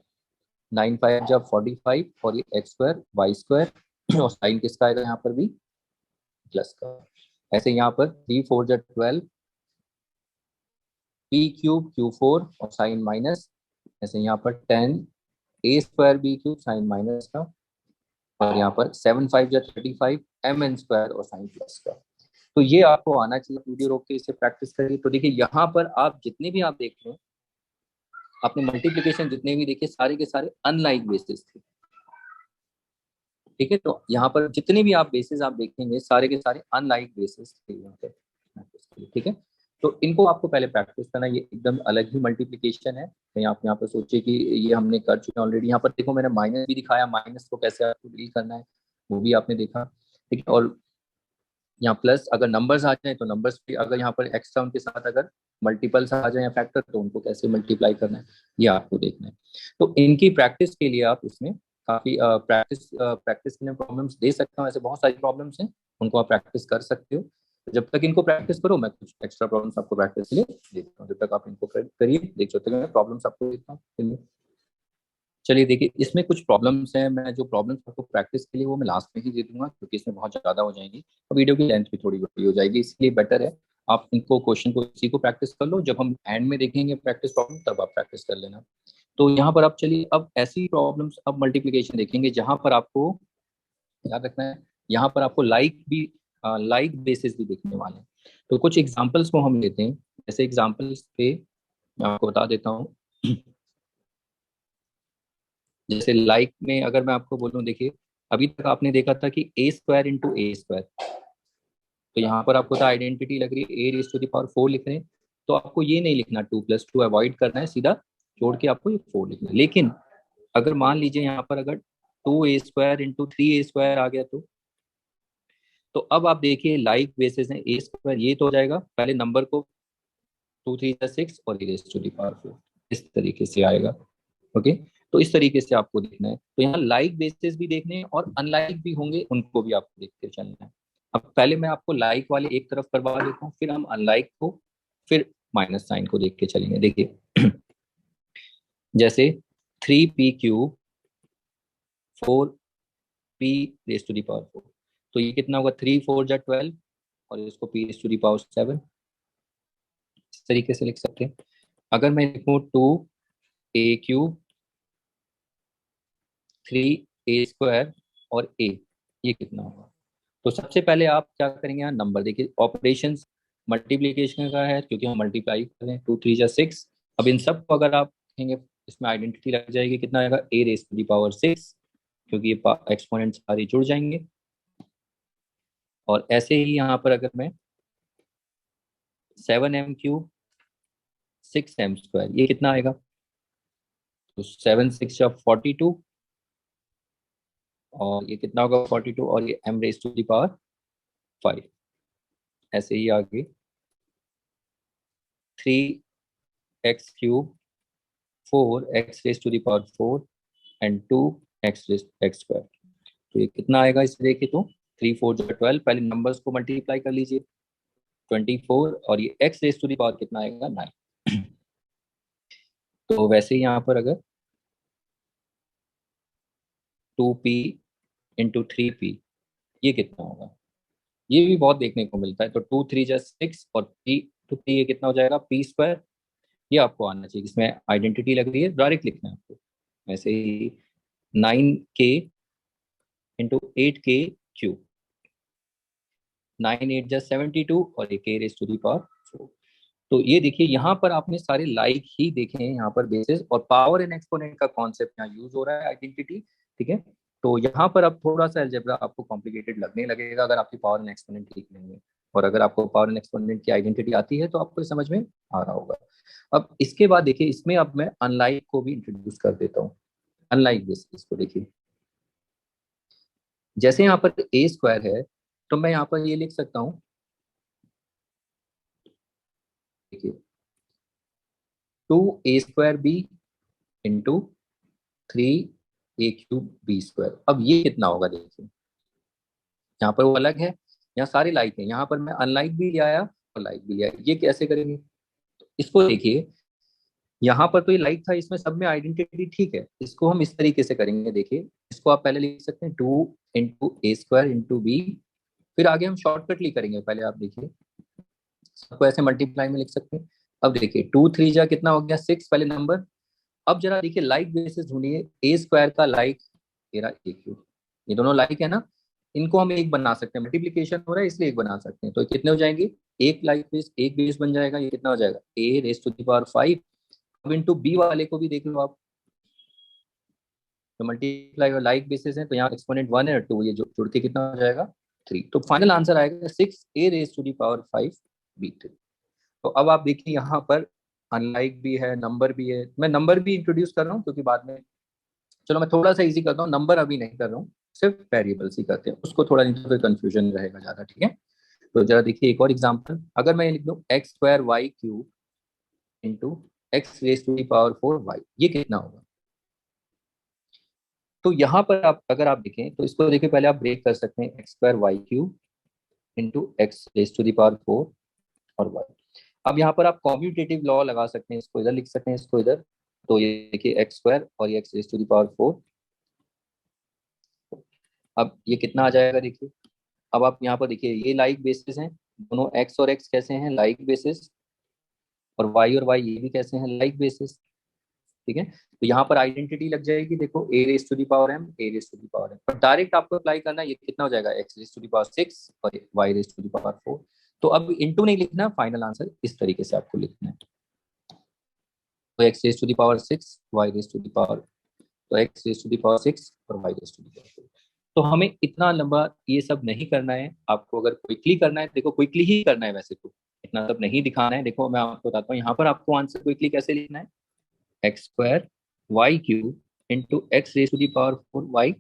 9 5 जा 45 और ये x²y² और साइन किसका आएगा यहाँ पर भी प्लस का। ऐसे यहाँ पर 3 4 जा 12 p³q⁴ और साइन माइनस। ऐसे यहाँ पर 10a²b³ साइन माइनस का और यहाँ पर 7 5 जा 35 mn² और साइन प्लस का। तो ये आपको आना चाहिए, वीडियो रोक के इसे प्रैक्टिस करिए। तो देखिए यहाँ पर आप जितने भी आप देख रहे हैं, आपने मल्टीप्लिकेशन जितने भी देखे सारे के सारे अनलाइक बेसिस थे। ठीक है, तो यहाँ पर जितने भी आप बेसिस आप देखेंगे सारे के सारे अनलाइक बेसिस थे यहाँ पे। ठीक है, तो इनको आपको पहले प्रैक्टिस करना है। ये एकदम अलग ही मल्टीप्लिकेशन है। कहीं आप यहाँ पर सोचिए कि ये हमने कर चुके हैं ऑलरेडी। यहाँ पर देखो मैंने माइनस भी दिखाया, माइनस को कैसे आपको डील करना है वो भी आपने देखा, ठीक है। और यहाँ प्लस अगर नंबर्स आ जाए तो नंबर्स भी, अगर यहाँ पर एक्स्ट्रा उनके साथ अगर मल्टीपल्स आ जाए या फैक्टर, तो उनको कैसे मल्टीप्लाई करना है ये आपको देखना है। तो इनकी प्रैक्टिस के लिए आप इसमें काफी प्रैक्टिस प्रैक्टिस के लिए प्रॉब्लम्स दे सकता हूँ। ऐसे बहुत सारी प्रॉब्लम्स हैं, उनको आप प्रैक्टिस कर सकते हो। तो जब तक इनको प्रैक्टिस करो, मैं कुछ एक्स्ट्रा प्रॉब्लम्स आपको प्रैक्टिस के लिए देता हूँ। जब तक आप इनको करिए, देख सकते हो मैं प्रॉब्लम्स आपको देता हूँ। चलिए देखिए, इसमें कुछ प्रॉब्लम्स हैं। मैं जो प्रॉब्लम्स आपको प्रैक्टिस के लिए वो मैं लास्ट में ही दे दूंगा, क्योंकि इसमें बहुत ज़्यादा हो जाएंगी और वीडियो की लेंथ भी थोड़ी बड़ी हो जाएगी। इसलिए बेटर है आप इनको क्वेश्चन को इसी को प्रैक्टिस कर लो। जब हम एंड में देखेंगे प्रैक्टिस प्रॉब्लम, तब आप प्रैक्टिस कर लेना। तो यहाँ पर आप चलिए, अब ऐसी प्रॉब्लम्स, अब मल्टीप्लीकेशन देखेंगे जहाँ पर आपको याद रखना है। यहाँ पर आपको लाइक बेसिस भी देखने वाले हैं। तो कुछ एग्जाम्पल्स को हम लेते हैं। जैसे एग्जाम्पल्स पे मैं आपको बता देता हूँ। जैसे लाइक में अगर मैं आपको बोलूं, देखिए अभी तक आपने देखा था कि ए स्क्वायर इंटू ए स्क्वायर, तो यहाँ पर आपको था आइडेंटिटी लग रही है, ए रेस टू द पावर 4 लिख रहे हैं। तो आपको ये नहीं लिखना 2+2 अवॉइड करना है, सीधा जोड़ के आपको ये 4 लिखना है। लेकिन अगर मान लीजिए यहाँ पर अगर 2a² इंटू 3a² आ गया, तो अब आप देखिए लाइक बेसिस है, ए स्क्वायर ये तो हो जाएगा, पहले नंबर को 2 3 6 और ए रेस टू द पावर 4 इस तरीके से आएगा। ओके, तो इस तरीके से आपको देखना है। तो यहाँ लाइक बेसिस भी देखने हैं और अनलाइक भी होंगे, उनको भी आपको देखते चलना है। अब पहले मैं आपको लाइक वाले एक तरफ करवा देता हूँ, फिर हम अनलाइक को, फिर माइनस साइन को देख के चलेंगे। देखिए जैसे 3p³ 4p⁴, तो ये कितना होगा, 3 4 जा 12 और इसको p⁴ इस तरीके से लिख सकते हैं। अगर मैं लिखूँ 2a³ 3a² और a, ये कितना होगा। तो सबसे पहले आप क्या करेंगे, यहाँ नंबर देखिए, ऑपरेशन मल्टीप्लीकेशन का है क्योंकि हम मल्टीप्लाई कर रहे हैं, 2 3 जा 6। अब इन सब को अगर आप देखेंगे, इसमें आइडेंटिटी लग जाएगी, कितना आएगा, a⁴ क्योंकि ये एक्सपोनेंट सारे जुड़ जाएंगे। और ऐसे ही यहाँ पर अगर मैं 7m³ 6m², ये कितना आएगा, तो 7 6 जा 42 और ये कितना होगा 42, और ये m⁻⁵ ऐसे ही आगे 3x³ 4x⁻⁴ एंड 2x²। तो ये कितना आएगा, इसे देखिए तो 3 4 जा 12, पहले नंबर्स को मल्टीप्लाई कर लीजिए 24, और ये x⁻⁴ कितना आएगा 9। तो वैसे ही यहाँ पर अगर 2p⁻3p, ये कितना होगा, ये भी बहुत देखने को मिलता है। तो 2 3 जा 6 और p ये कितना हो जाएगा p², ये आपको आना चाहिए। इसमें आइडेंटिटी लग रही है, डायरेक्ट लिखना है आपको। वैसे ही 9k⁻8k³, 9 8 जा 72 और एक k⁻⁴। तो ये देखिए यहाँ पर आपने सारे लाइक ही देखे हैं, यहाँ पर बेसिस और पावर एंड एक्सपोनेंट का कॉन्सेप्ट यहाँ यूज हो रहा है, आइडेंटिटी, ठीक है। तो यहाँ पर अब थोड़ा सा अलजेब्रा आपको कॉम्प्लिकेटेड लगने लगेगा अगर आपकी पावर एंड एक्सपोनेंट ठीक नहीं है। और अगर आपको पावर एंड एक्सपोनेंट की आइडेंटिटी आती है तो आपको समझ में आ रहा होगा। अब इसके बाद देखिए, इसमें अब मैं अनलाइक को भी इंट्रोड्यूस कर देता हूँ। अनलाइक बेसिस को देखिए, जैसे यहाँ पर a² है, तो मैं यहाँ पर ये लिख सकता हूँ, देखिए 2a²b इंटू 3a³ b²। अब ये कितना होगा, देखिए यहाँ पर वो अलग है, यहाँ सारे लाइक है, यहाँ पर मैं अनलाइक भी ले आया और लाइक भी ले आया। ये कैसे करेंगे, इसको देखिए, यहाँ पर तो ये लाइक था, इसमें सब में आइडेंटिटी ठीक है, इसको हम इस तरीके से करेंगे। देखिए इसको आप पहले लिख सकते हैं 2 × a² × b, फिर आगे हम शॉर्टकट ली करेंगे। पहले आप देखिए, सबको ऐसे मल्टीप्लाई में लिख सकते हैं। अब देखिए 2 3 जा कितना हो गया 6, पहले नंबर। अब जरा देखिए लाइक बेसिस ढूंढिए, a² का लाइक मेरा a³, ये दोनों लाइक है ना, इनको हम एक बना सकते हैं, मल्टीप्लीकेशन हो रहा है इसलिए एक बना सकते हैं। तो कितने हो जाएंगे, एक लाइक बेस एक बेस बन जाएगा, ये कितना हो जाएगा a⁻⁵। अब इंटू बी वाले को भी देख लो आप, तो मल्टीप्लाई और लाइक बेसिस है, तो यहाँ एक्सपोनेंट 1 है और 2, ये जुड़ के कितना हो जाएगा 3। तो फाइनल आंसर आएगा 6a⁻⁵b3। तो अब आप देखिए यहाँ पर अनलाइक भी है, नंबर भी है। मैं नंबर भी इंट्रोड्यूस कर रहा हूँ क्योंकि बाद में, चलो मैं थोड़ा सा इजी करता हूँ, नंबर अभी नहीं कर रहा हूँ, सिर्फ वेरिएबल्स ही करते हैं उसको, थोड़ा नहीं तो फिर कंफ्यूजन रहेगा ज़्यादा, ठीक है। तो जरा देखिए एक और एग्जांपल, अगर मैं लिख दूँ x square y cube into x raise to the power 4 y, ये कितना होगा। तो यहाँ पर आप अगर आप देखें तो इसको देखिए, पहले आप ब्रेक कर सकते हैं, x square y cube into x raise to the power 4 और वाई। अब यहाँ पर आप कॉम्यूटेटिव लॉ लगा सकते हैं, इसको इधर लिख सकते हैं, इसको इधर। तो ये देखिए एक्स स्क्वायर और ये x raise to the power 4, अब ये कितना आ जाएगा देखिए। अब आप यहाँ पर देखिए ये लाइक बेसिस हैं, दोनों एक्स और एक्स कैसे हैं, लाइक बेसिस, और वाई और वाई ये भी कैसे हैं, लाइक बेसिस, ठीक है। तो यहाँ पर आइडेंटिटी लग जाएगी, देखो A raise to the power M, A raise to the power M, पर डायरेक्ट आपको अप्लाई करना है, ये कितना हो जाएगा, X raise to the power 6 और Y raise to the power 4। तो अब इनटू नहीं लिखना, फाइनल आंसर इस तरीके से आपको लिखना है। तो x raise to the power 6, Y raise to the power, तो x raise to the power 6 और Y raise to the power 4। तो हमें इतना लंबा ये सब नहीं करना है, आपको अगर क्विकली करना है, देखो क्विकली ही करना है वैसे तो, इतना सब नहीं दिखाना है। देखो मैं आपको बताता हूँ यहाँ पर आपको आंसर क्विकली कैसे लिखना है, x square y cube into x raise to the power 4 y.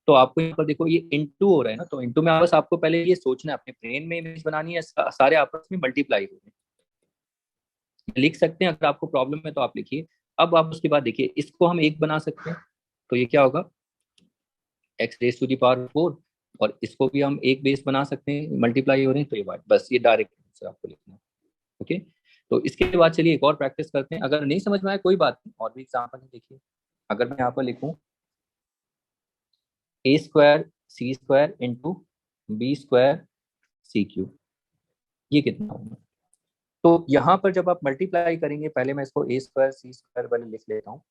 तो आपको यहाँ पर देखो ये इंटू हो रहा है ना, तो इंटू में बस आपको पहले ये सोचना है, अपने ब्रेन में इमेज बनानी है, सारे आपस में मल्टीप्लाई हो रहे हैं। लिख सकते हैं, अगर आपको प्रॉब्लम है तो आप लिखिए। अब आप उसके बाद देखिए इसको हम एक बना सकते हैं, तो ये क्या होगा, x raise to the power 4, और इसको भी हम एक बेस बना सकते हैं, मल्टीप्लाई हो रहे हैं, तो ये बात बस, ये डायरेक्ट आंसर आपको लिखना है। ओके, तो इसके बाद चलिए एक और प्रैक्टिस करते हैं, अगर नहीं समझ में आए कोई बात नहीं, और भी एग्जाम्पल है देखिए। अगर मैं यहाँ पर लिखूँ ए स्क्वायर सी स्क्वायर इंटू बी स्क्वायर सी क्यूब, ये कितना होगा। तो यहाँ पर जब आप मल्टीप्लाई करेंगे, पहले मैं इसको ए स्क्वायर सी स्क्वायर वाले लिख लेता हूँ।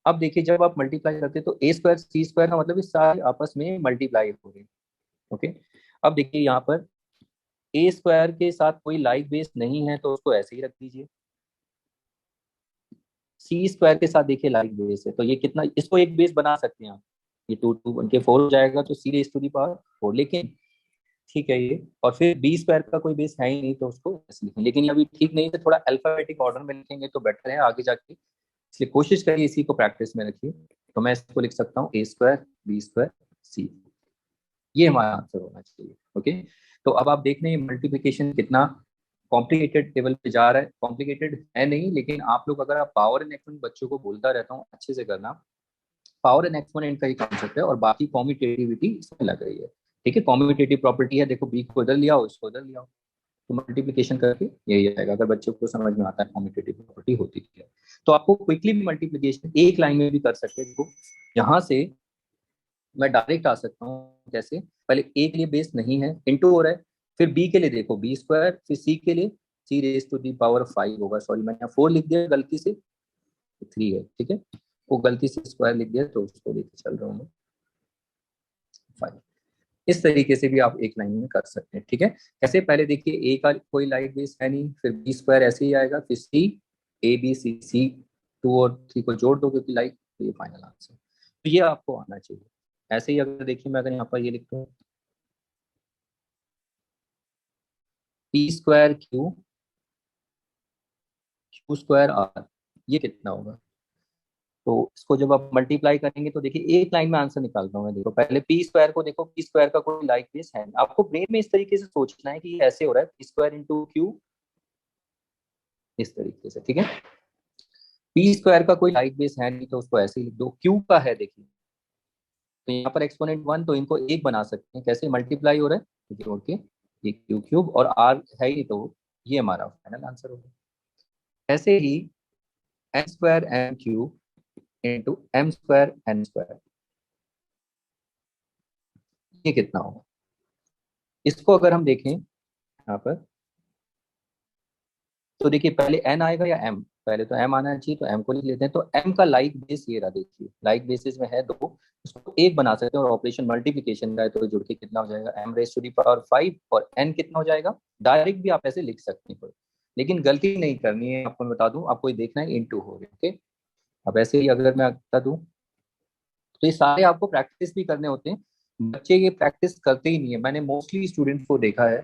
अब देखिए जब आप मल्टीप्लाई करते हैं तो ए स्क्वायर सी स्क्वायर का मतलब ये सारे आपस में मल्टीप्लाई हो रहे हैं। ओके, अब देखिए यहाँ पर ए स्क्वायर के साथ कोई लाइक बेस नहीं है तो उसको ऐसे ही रख दीजिए, सी स्क्वायर के साथ देखिए लाइक बेस है, तो ये कितना, इसको एक बेस बना सकते हैं आप, ये टू टू बन के 4 हो जाएगा, तो सी रेज टू दी पावर 4, लेकिन ठीक है ये, और फिर बी स्क्वायर का कोई बेस है ही नहीं तो उसको ऐसे लिखें, लेकिन ये अभी ठीक नहीं है, तो थोड़ा अल्फाबेटिक ऑर्डर में लिखेंगे तो बेटर है आगे जाके, इसलिए कोशिश करिए इसी को प्रैक्टिस में रखिए। तो मैं इसको लिख सकता हूँ ए स्क्वायर बी स्क्वायर सी, ये हमारा आंसर होना चाहिए। ओके, तो अब आप देख रहे हैं मल्टीप्लिकेशन कितना कॉम्प्लिकेटेड लेवल पे जा रहा है, कॉम्प्लिकेटेड है नहीं, लेकिन आप लोग अगर आप पावर एंड एक्सपोनेंट, बच्चों को बोलता रहता हूँ अच्छे से करना, पावर एंड एक्सपोनेंट का ही कॉन्सेप्ट है, और बाकी कॉम्यूटेटिविटी इसमें लग रही है, ठीक है। कॉम्यूटेटिव प्रॉपर्टी है, देखो बी को इधर लिया हो, इसको इधर लिया हो, तो मल्टीप्लिकेशन करके यही आएगा, अगर बच्चों को समझ में आता है कॉम्यूटेटिव प्रॉपर्टी होती है। तो आपको क्विकली भी मल्टीप्लिकेशन एक लाइन में भी कर सकते हैं, देखो यहाँ से मैं डायरेक्ट आ सकता हूँ, जैसे पहले ए के लिए बेस नहीं है, इंटू हो रहा है, फिर बी के लिए देखो बी स्क्वायर, फिर सी के लिए सी रेज टू दी पावर 5 होगा, सॉरी मैंने यहाँ 4 लिख दिया गलती से, 3 है, ठीक है, वो गलती से स्क्वायर लिख दिया तो उसको लेके चल रहा हूँ मैं 5। इस तरीके से भी आप एक लाइन में कर सकते हैं, ठीक है। कैसे, पहले देखिए ए का कोई लाइक बेस है नहीं, फिर बी स्क्वायर ऐसे ही आएगा, फिर सी, ए बी सी, सी 2 और 3 को जोड़ दो क्योंकि लाइक, तो ये फाइनल आंसर, तो ये आपको आना चाहिए। ऐसे ही अगर देखिए मैं अगर यहाँ पर ये लिखता हूँ p square q q square r, ये कितना होगा। तो इसको जब आप मल्टीप्लाई करेंगे तो देखिए एक लाइन में आंसर निकालता हूँ मैं, देखो पहले पी स्क्वायर को देखो, पी स्क्वायर का कोई लाइक बेस है नहीं, आपको ब्रेन में इस तरीके से सोचना है कि ये ऐसे हो रहा है, पी स्क्वायर इंटू क्यू, इस तरीके से, ठीक है। पी स्क्वायर का कोई लाइक बेस है नहीं तो उसको ऐसे ही लिख दो, क्यू का है देखिए, तो यहाँ पर एक्सपोनेंट 1, तो इनको एक बना सकते हैं, कैसे मल्टीप्लाई हो रहा है, तो जोड़ के ये क्यू क्यूब, और आर है ही तो ये हमारा फाइनल आंसर होगा। ऐसे ही N square M cube into M square N square, ये कितना होगा। इसको अगर हम देखें यहाँ पर, तो देखिए पहले एन आएगा या एम, पहले तो एम आना चाहिए, तो एम को लिख लेते हैं। तो एम का लाइक बेस ये रहा, देखिए लाइक बेसिस में है दो, उसको एक बना सकते हैं, और ऑपरेशन मल्टीप्लिकेशन का है तो जुड़ के कितना हो जाएगा, m raise to the power 5, और एन कितना हो जाएगा, डायरेक्ट भी आप ऐसे लिख सकते हैं, लेकिन गलती नहीं करनी है, आपको मैं बता दूं, आपको ये देखना है इनटू हो गया, ओके। अब ऐसे ही अगर मैं बता दूं, तो ये सारे आपको प्रैक्टिस भी करने होते हैं, बच्चे ये प्रैक्टिस करते ही नहीं है, मैंने मोस्टली स्टूडेंट्स को देखा है,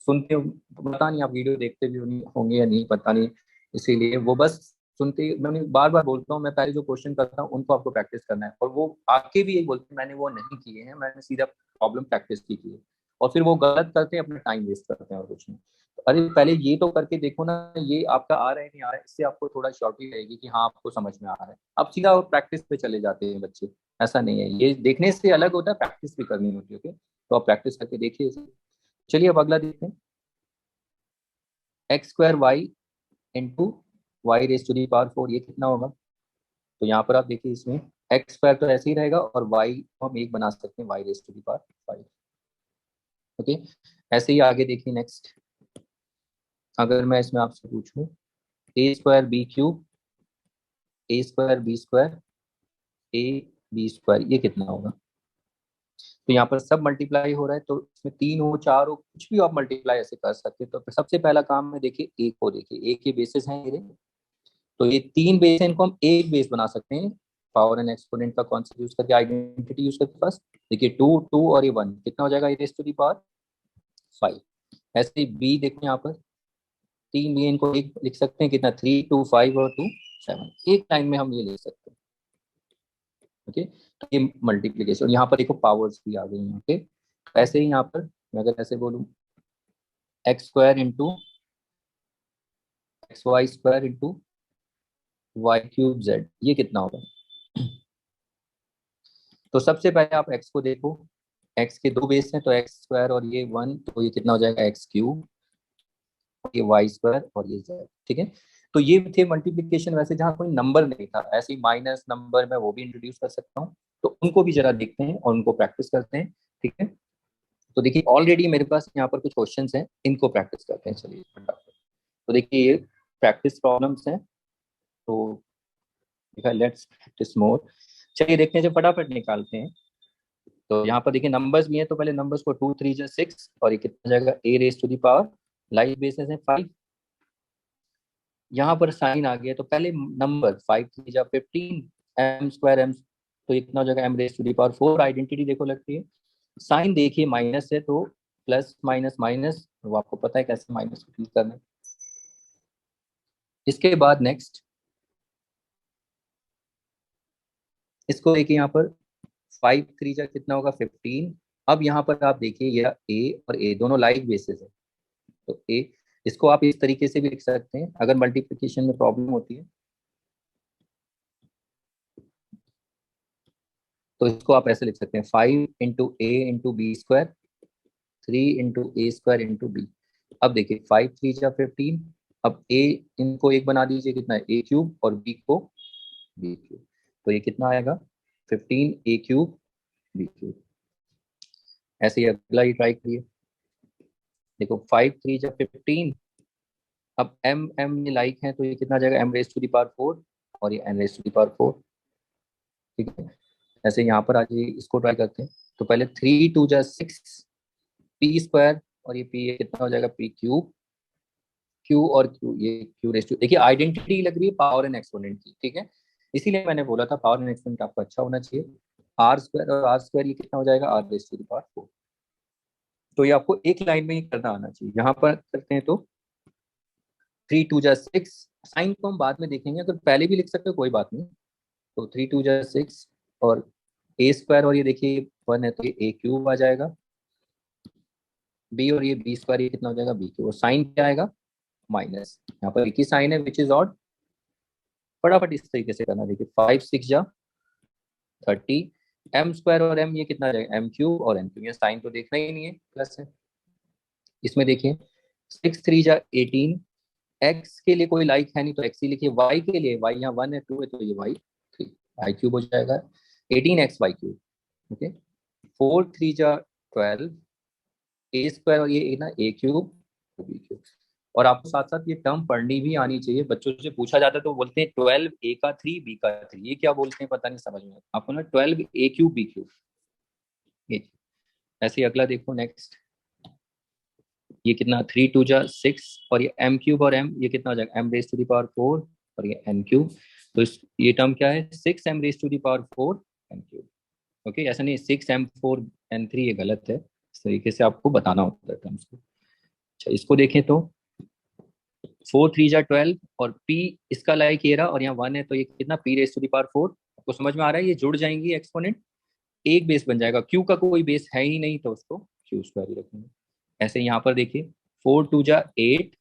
सुनते पता नहीं आप वीडियो देखते भी होंगे या नहीं पता नहीं, इसीलिए वो बस सुनते, मैं बार बार बोलता हूँ, मैं पहले जो क्वेश्चन करता हूँ उनको आपको प्रैक्टिस करना है, और वो आके भी यही बोलते हैं मैंने वो नहीं किए हैं, मैंने सीधा प्रॉब्लम प्रैक्टिस की है, और फिर वो गलत करते हैं, अपना टाइम वेस्ट करते हैं और कुछ नहीं। तो अरे पहले ये तो करके देखो ना, ये आपका आ रहा है नहीं आ रहा है, इससे आपको थोड़ा श्योरिटी रहेगी कि हाँ आपको समझ में आ रहा है। अब सीधा प्रैक्टिस पे चले जाते हैं बच्चे, ऐसा नहीं है, ये देखने से अलग होता है, प्रैक्टिस भी करनी होती है। ओके, तो आप प्रैक्टिस करके देखिए इसे। चलिए अब अगला देखते हैं, x square y into y raise to the power 4, ये कितना होगा? तो यहाँ पर आप देखिए, इसमें एक्स स्क्वायर तो ऐसे ही रहेगा, और वाई को हम एक बना सकते हैं, y raise to the power 5। Okay, ऐसे ही आगे देखिए नेक्स्ट, अगर मैं इसमें आपसे पूछूं A square B cube, A square B square, A B square, ये कितना होगा? तो यहाँ पर सब मल्टीप्लाई हो रहा है, तो इसमें 3 हो 4 हो कुछ भी आप मल्टीप्लाई ऐसे कर सकते हैं। तो सबसे पहला काम है, देखिए ए को देखिए, ए के बेसिस हैं ये, तो ये 3 बेस है, इनको हम एक बेस बना सकते हैं पावर एंड एक्सपोनेंट का कॉन्सेप्ट यूज करके, आइडेंटिटी यूज करके। फर्स्ट देखिए 2 2 और ये 1 कितना हो जाएगा, ए रेज़ टू दी पावर 5। ऐसे ही बी देखो यहाँ पर, 3 बी, इनको एक लिख सकते हैं कितना, 3 2 5 और 2 7, एक टाइम में हम ये लिख सकते हैं। ओके, तो ये मल्टीप्लीकेशन, और यहाँ पर देखो पावर्स भी आ गई यहाँ पे। ऐसे ही यहाँ पर मैं अगर ऐसे बोलूँ, x square into x y square into y cube z, ये कितना होगा? तो सबसे पहले आप एक्स को देखो, एक्स के 2 बेस हैं, तो एक्स स्क्वायर और ये 1, तो ये कितना हो जाएगा, एक्स क्यूब, ये वाई स्क्वायर और ये जेड। ठीक है, तो ये थे मल्टीप्लीकेशन, वैसे जहाँ कोई नंबर नहीं था, ऐसे ही माइनस नंबर मैं वो भी इंट्रोड्यूस कर सकता हूँ, तो उनको भी जरा देखते हैं और उनको प्रैक्टिस करते हैं। ठीक है, तो देखिए ऑलरेडी मेरे पास यहाँ पर कुछ क्वेश्चंस हैं, इनको प्रैक्टिस करते हैं, चलिए फटाफट। तो देखिए ये प्रैक्टिस प्रॉब्लम्स हैं, तो लेट्स प्रैक्टिस मोर। चलिए देखते हैं, जो फटाफट निकालते हैं। तो यहाँ पर देखिए नंबर्स भी हैं, तो पहले नंबर्स को 2 3 जा 6, और ये कितना हो जाएगा, A raise to the power, live basis है 5। यहाँ पर साइन आ गया, तो पहले नंबर 5 3 जा 15, एम स्क्वायर एम, तो इतना हो जाएगा m raise to the power 4। Identity देखो लगती है, साइन देखिए माइनस है, तो प्लस माइनस माइनस, वो आपको पता है कैसे माइनस को करना है। इसके बाद नेक्स्ट, इसको देखिए यहाँ पर 5 3 जा कितना होगा, 15। अब यहाँ पर आप देखिए, ये ए और ए दोनों लाइक बेसिस है, तो ए, इसको आप इस तरीके से भी लिख सकते हैं अगर मल्टीप्लिकेशन में प्रॉब्लम होती है, तो इसको आप ऐसे लिख सकते हैं, 5 इंटू ए इंटू बी स्क्वायर, 3 इंटू ए स्क्वायर इंटू बी। अब देखिए 5 3 जा 15, अब ए, इनको एक बना दीजिए, कितना है, ए क्यूब, और बी को बी क्यूब, तो ये कितना आएगा, 15 ए क्यूब बी क्यूब। ऐसे ही अगला ही ट्राई करिए, देखो 5 3 जा 15, अब एम एम ये लाइक है, तो ये कितना आ जाएगा, m raise to the power 4, और ये n raise to the power 4। ठीक है, ऐसे यहाँ पर आज इसको ट्राई करते हैं, तो पहले 3 2 जा 6, पी स्क्वायर, और ये पी, ये कितना हो जाएगा, पी क्यूब, क्यू और क्यू, ये क्यू रेज टू, देखिए आइडेंटिटी लग रही है पावर एंड एक्सपोनेंट की। ठीक है, इसीलिए मैंने बोला था पावर एंड एक्सपोनेंट आपका अच्छा होना चाहिए। आर स्क्वायर और आर स्क्वायर, ये कितना हो जाएगा, r raise to the power 4। तो ये आपको एक लाइन में ही करना आना चाहिए। यहाँ पर करते हैं, तो 3 2 जा 6, साइन को हम बाद में देखेंगे, अगर पहले भी लिख सकते हो कोई बात नहीं। तो 3 2 जा 6, और ए स्क्वायर, और ये देखिए 1 है, तो ये ए क्यूब आ जाएगा, बी, और ये बी स्क्वायर, ये कितना हो जाएगा, बी क्यूब, और साइन क्या आएगा, माइनस। यहाँ पर एक ही साइन है विच इज ऑड। फटाफट इस तरीके से करना, देखिए 5 6 जा 30, एम स्क्वायर और एम, ये कितना आ जाएगा, एम क्यूब और एन क्यूब, ये साइन तो देखना ही नहीं है, प्लस है। इसमें देखिए 6 3 जा 18, एक्स के लिए कोई लाइक है नहीं, तो एक्स ही लिखिए, वाई के लिए, वाई यहाँ 1 है 2 है, तो ये वाई 3, वाई क्यूब हो जाएगा 18 एक्स वाई क्यूब। ओके, 4 3 जा 12, ए स्क्वायर, और ये ना ए क्यूब, बी क्यूब। और आपको साथ साथ ये टर्म पढ़नी भी आनी चाहिए, बच्चों से पूछा जाता है तो बोलते हैं 12 ए का 3 बी का 3, ये क्या बोलते हैं पता नहीं, समझ में आपको ना, 12 ए क्यूब बी क्यूब, ये। ऐसे ही अगला देखो नेक्स्ट, ये कितना, 3 2 जा 6, और ये एम क्यूब और एम, ये कितना हो जाएगा, m raise to the power 4, और ये एन क्यूब। तो ये टर्म क्या है, 6 m raise to the power 4 n cube. Okay, ऐसा नहीं 6 एम 4 एन 3, ये गलत है, इस तरीके से आपको बताना होता है टर्म्स को। अच्छा इसको देखें तो 4 3 जा 12 और p इसका लाइक ये रहा, और यहाँ 1 है तो ये कितना p⁴। आपको समझ में आ रहा है, ये जुड़ जाएंगी एक्सपोनेंट, एक बेस बन जाएगा। q का कोई बेस है ही नहीं तो उसको q² ही रखेंगे। ऐसे यहाँ पर देखिए 4 2 जा 8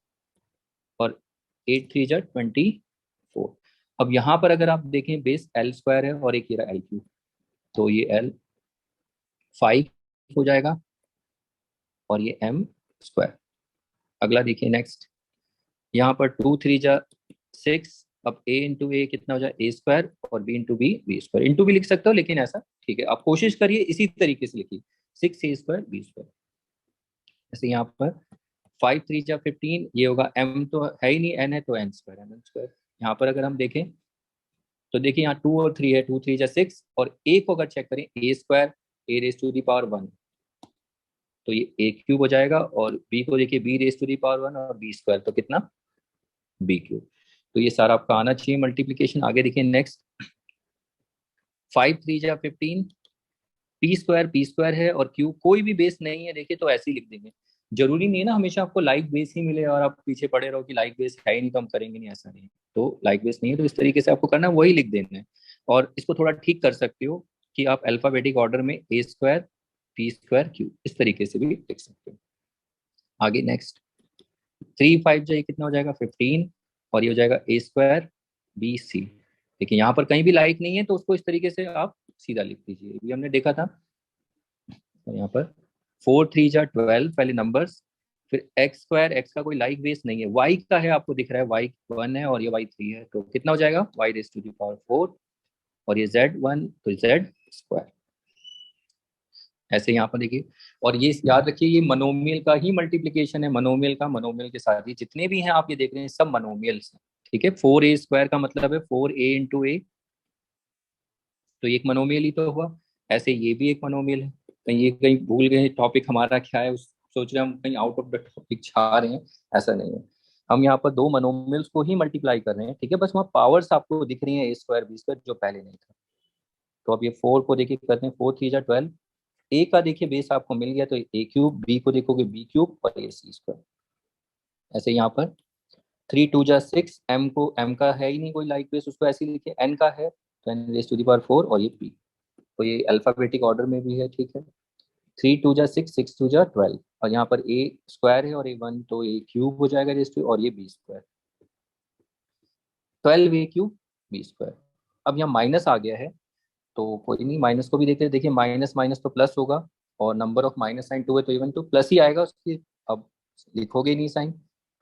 और 8 3 जा 24। अब यहाँ पर अगर आप देखें बेस l² है और एक ये रहा l3, तो ये l 5 हो जाएगा और ये m²। अगला देखिए नेक्स्ट, यहाँ पर 2 3 जा 6। अब a कितना हो जाए a² और b b² भी लिख सकते हो, लेकिन ऐसा ठीक है, आप कोशिश करिए इसी तरीके से लिखिए 6a² b²। ऐसे यहाँ पर 5 3 जा 15, ये होगा m तो है ही नहीं, n है तो n²। यहाँ पर अगर हम देखें तो देखिए यहाँ 2 और 3 है, 2 3 जा 6 और a को अगर चेक करें a², a⁻1, तो ये a³ हो जाएगा, और b को देखिए b⁻1 और b² तो कितना b³। तो ये सारा आपका आना चाहिए मल्टीप्लीकेशन। आगे देखिए नेक्स्ट 5 3 जा 15, p² है और q कोई भी बेस नहीं है देखिए, तो ऐसे ही लिख देंगे। जरूरी नहीं है ना हमेशा आपको लाइक बेस ही मिले और आप पीछे पड़े रहो कि लाइक बेस है ही नहीं तो हम करेंगे नहीं, ऐसा नहीं है। तो लाइक बेस नहीं है तो इस तरीके से आपको करना है, वही लिख देना है। और इसको थोड़ा ठीक कर सकते हो कि आप अल्फाबेटिक ऑर्डर में a² p² q इस तरीके से भी लिख सकते हो। आगे नेक्स्ट 3 5 जा कितना हो जाएगा 15 और ये हो जाएगा a² bc। देखिए यहाँ पर कहीं भी लाइक नहीं है तो उसको इस तरीके से आप सीधा लिख दीजिए, ये हमने देखा था। तो यहाँ पर 4 3 जा 12 पहले नंबर्स, फिर x², x का कोई लाइक बेस नहीं है, y का है आपको दिख रहा है, y 1 है और ये y 3 है, तो कितना हो जाएगा y⁴ और ये z1 तो z²। ऐसे यहाँ पर देखिए, और ये याद रखिए ये मनोमियल का ही मल्टीप्लीकेशन है, मनोमियल का मनोमियल के साथ ही जितने भी हैं आप ये देख रहे हैं सब मनोमियल्स हैं। ठीक है, 4a² का मतलब है 4a × a, तो ये एक मनोमियल ही तो हुआ। ऐसे ये भी एक मनोमियल है। कहीं ये कहीं भूल गए टॉपिक हमारा क्या है, उस सोच रहे हैं हम कहीं आउट ऑफ द टॉपिक छा रहे हैं, ऐसा नहीं है। हम यहाँ पर दो मनोमियल्स को ही मल्टीप्लाई कर रहे हैं। ठीक है, बस वहाँ पावर्स आपको दिख रही है a² b² जो पहले नहीं था। तो अब ये 4 को देखिए करते हैं 4 3 जा 12, a का देखिए बेस आपको मिल गया तो a³, b को देखोगे b³ और ये c²। ऐसे यहाँ पर 3 2 जा 6, m का है ही नहीं कोई लाइक बेस, उसको ऐसे लिखिए, n का है तो n⁴ और ये p, तो ये अल्फाबेटिक ऑर्डर में भी है। ठीक है, 3 2 जा 6, 6 2 जा 12 और यहाँ पर a² है और a1 तो a³ हो जाएगा और ये b², 12a³ b²। अब यहाँ माइनस आ गया है तो कोई नहीं, माइनस को भी देखते हैं। देखिए माइनस माइनस तो प्लस होगा और नंबर ऑफ माइनस साइन 2 है तो इवन तो प्लस ही आएगा उसकी, अब लिखोगे नहीं साइन।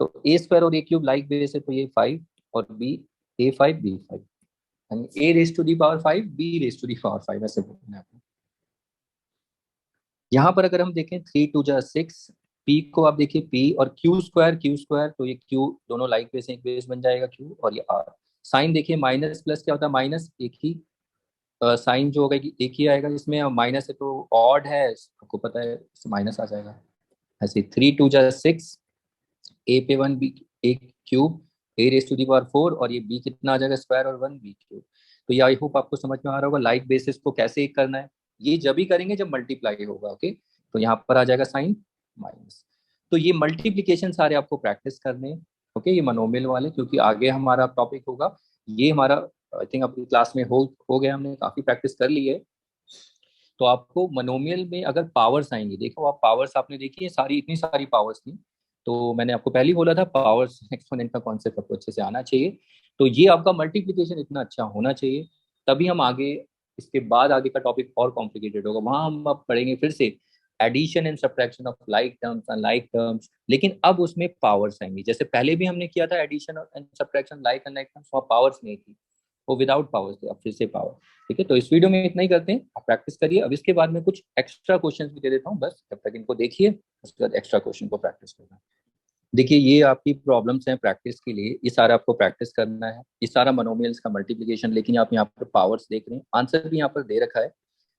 तो a² और a³ लाइक बेस है तो ये 5 और b a5 b5 यानी a⁵5 b⁵5 ऐसे बोलना है आपको। यहाँ पर अगर हम देखें 3 2 जा 6, p को आप देखिए p और q² तो ये q दोनों लाइक बेस है, एक बेस बन जाएगा q और ये r। साइन देखिए माइनस प्लस क्या होता है, माइनस एक ही साइन जो होगा कि एक ही आएगा, इसमें माइनस है तो ऑड है आपको पता है, माइनस आ जाएगा। ऐसे 3 2 जा 6, a पे 1 b a³ a⁴ और ये b कितना आ जाएगा स्क्वायर और 1 b³। तो ये आई होप आपको समझ में आ रहा होगा लाइक बेसिस को कैसे करना है। ये जब ही करेंगे जब मल्टीप्लाई होगा। ओके, तो यहाँ पर आ जाएगा साइन माइनस। तो ये मल्टीप्लीकेशन सारे आपको प्रैक्टिस करने हैं। ओके, ये मनोमियल वाले, क्योंकि आगे हमारा टॉपिक होगा ये हमारा, आई थिंक अपनी क्लास में हो गया, हमने काफी प्रैक्टिस कर ली है। तो आपको मनोमियल में अगर पावर्स आएंगी, देखो आप पावर्स आपने देखी है सारी, इतनी सारी पावर्स थी, तो मैंने आपको पहले ही बोला था पावर्स एक्सपोनेंट का कॉन्सेप्ट आपको अच्छे से आना चाहिए। तो ये आपका मल्टीप्लीकेशन इतना अच्छा होना चाहिए, तभी हम आगे, इसके बाद आगे का टॉपिक और कॉम्प्लिकेटेड होगा, वहां हम अब पढ़ेंगे फिर से addition and subtraction of like terms and like terms, लेकिन अब उसमें पावर्स आएंगी। जैसे पहले भी हमने किया था addition and subtraction like and like terms, वहाँ पावर्स नहीं थी, वो विदाउट पावर्स थे, अब फिर से पावर। ठीक है, तो इस वीडियो में इतना ही करते हैं, आप प्रैक्टिस करिए। अब इसके बाद में कुछ एक्स्ट्रा क्वेश्चन भी दे देता हूँ, बस जब तक इनको देखिए उसके बाद एक्स्ट्रा क्वेश्चन को प्रैक्टिस करना। देखिए ये आपकी प्रॉब्लम्स हैं प्रैक्टिस के लिए, ये सारा आपको प्रैक्टिस करना है, ये सारा मोनोमियल्स का मल्टीप्लिकेशन, लेकिन आप यहाँ पर पावर्स देख रहे हैं, आंसर भी यहाँ पर दे रखा है।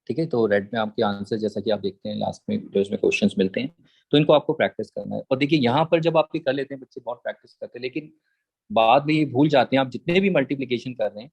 ठीक है, तो रेड में आपके आंसर जैसा कि आप देखते हैं लास्ट में वीडियोस में क्वेश्चंस मिलते हैं, तो इनको आपको प्रैक्टिस करना है। और देखिए यहाँ पर जब आप ये कर लेते हैं, बच्चे बहुत प्रैक्टिस करते हैं, लेकिन बाद में ये भूल जाते हैं। आप जितने भी मल्टीप्लिकेशन कर रहे हैं,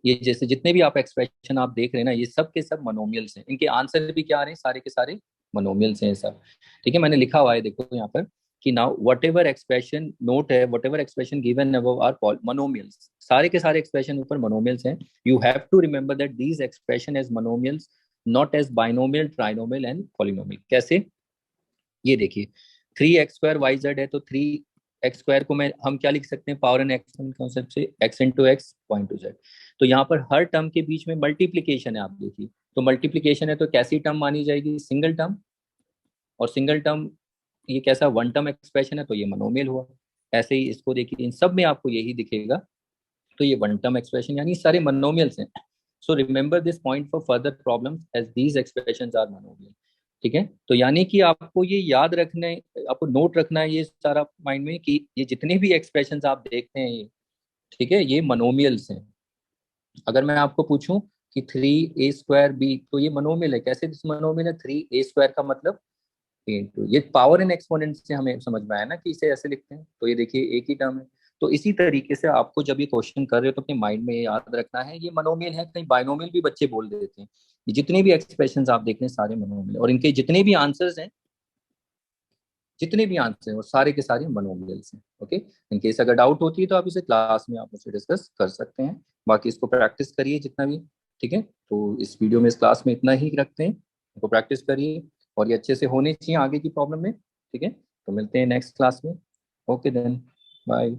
ये जैसे जितने भी आप एक्सप्रेशन आप देख रहे हैं ना, ये सब के सब मोनोमियल्स हैं, इनके आंसर भी क्या आ रहे हैं, सारे के सारे मोनोमियल्स हैं सब। ठीक है, मैंने लिखा हुआ है देखो यहाँ पर कि now whatever expression note है, whatever expression given above are monomials, सारे के सारे एक्सप्रेशन ऊपर मोनोमियल्स हैं। You have to remember that these expression as monomials, not as binomial, trinomial and polynomial. कैसे, ये देखिए 3x² yz है, तो 3x² को मैं हम क्या लिख सकते हैं, पावर एन एक्सपोनेंट कॉन्सेप्ट से, x into x point two Z. तो यहाँ पर हर टर्म के बीच में मल्टीप्लीकेशन है, आप देखिए, तो मल्टीप्लीकेशन है तो कैसी टर्म मानी जाएगी, सिंगल टर्म। और सिंगल टर्म ये कैसा, वन टर्म एक्सप्रेशन है तो ये मोनोमियल हुआ। ऐसे ही इसको देखिए, इन सब में आपको यही दिखेगा, तो ये वन टर्म एक्सप्रेशन यानी सारे मोनोमियल्स हैं। So remember this point for further problems as these expressions are monomial. ठीक है, तो यानी कि आपको ये याद रखना है, आपको नोट रखना है ये सारा माइंड में कि ये जितने भी एक्सप्रेशंस आप देखते हैं ये, ठीक है, ये मोनोमियल्स हैं। अगर मैं आपको पूछूं कि 3a² b, तो ये मोनोमियल है। कैसे मोनोमियल है, 3a² का मतलब इंटू ये पावर इन एक्सपोनेंट से हमें समझ में आया ना कि इसे ऐसे लिखते हैं, तो ये देखिए एक ही टर्म है। तो इसी तरीके से आपको जब ये क्वेश्चन कर रहे हो तो अपने माइंड में ये याद रखना है, ये मोनोमियल है, कहीं बाइनोमियल भी बच्चे बोल देते हैं। ये जितने भी एक्सप्रेशंस आप देख रहे हैं सारे मोनोमियल, और इनके जितने भी आंसर्स हैं, जितने भी आंसर हैं वो सारे के सारे मोनोमियल्स हैं। ओके, इनकेस अगर डाउट होती है तो आप इसे क्लास में आप मुझसे डिस्कस कर सकते हैं। बाकी इसको प्रैक्टिस करिए जितना भी। ठीक है, तो इस वीडियो में, इस क्लास में इतना ही रखते हैं, इसको प्रैक्टिस करिए और ये अच्छे से होने चाहिए आगे की प्रॉब्लम में। ठीक है, तो मिलते हैं नेक्स्ट क्लास में। Okay then, bye.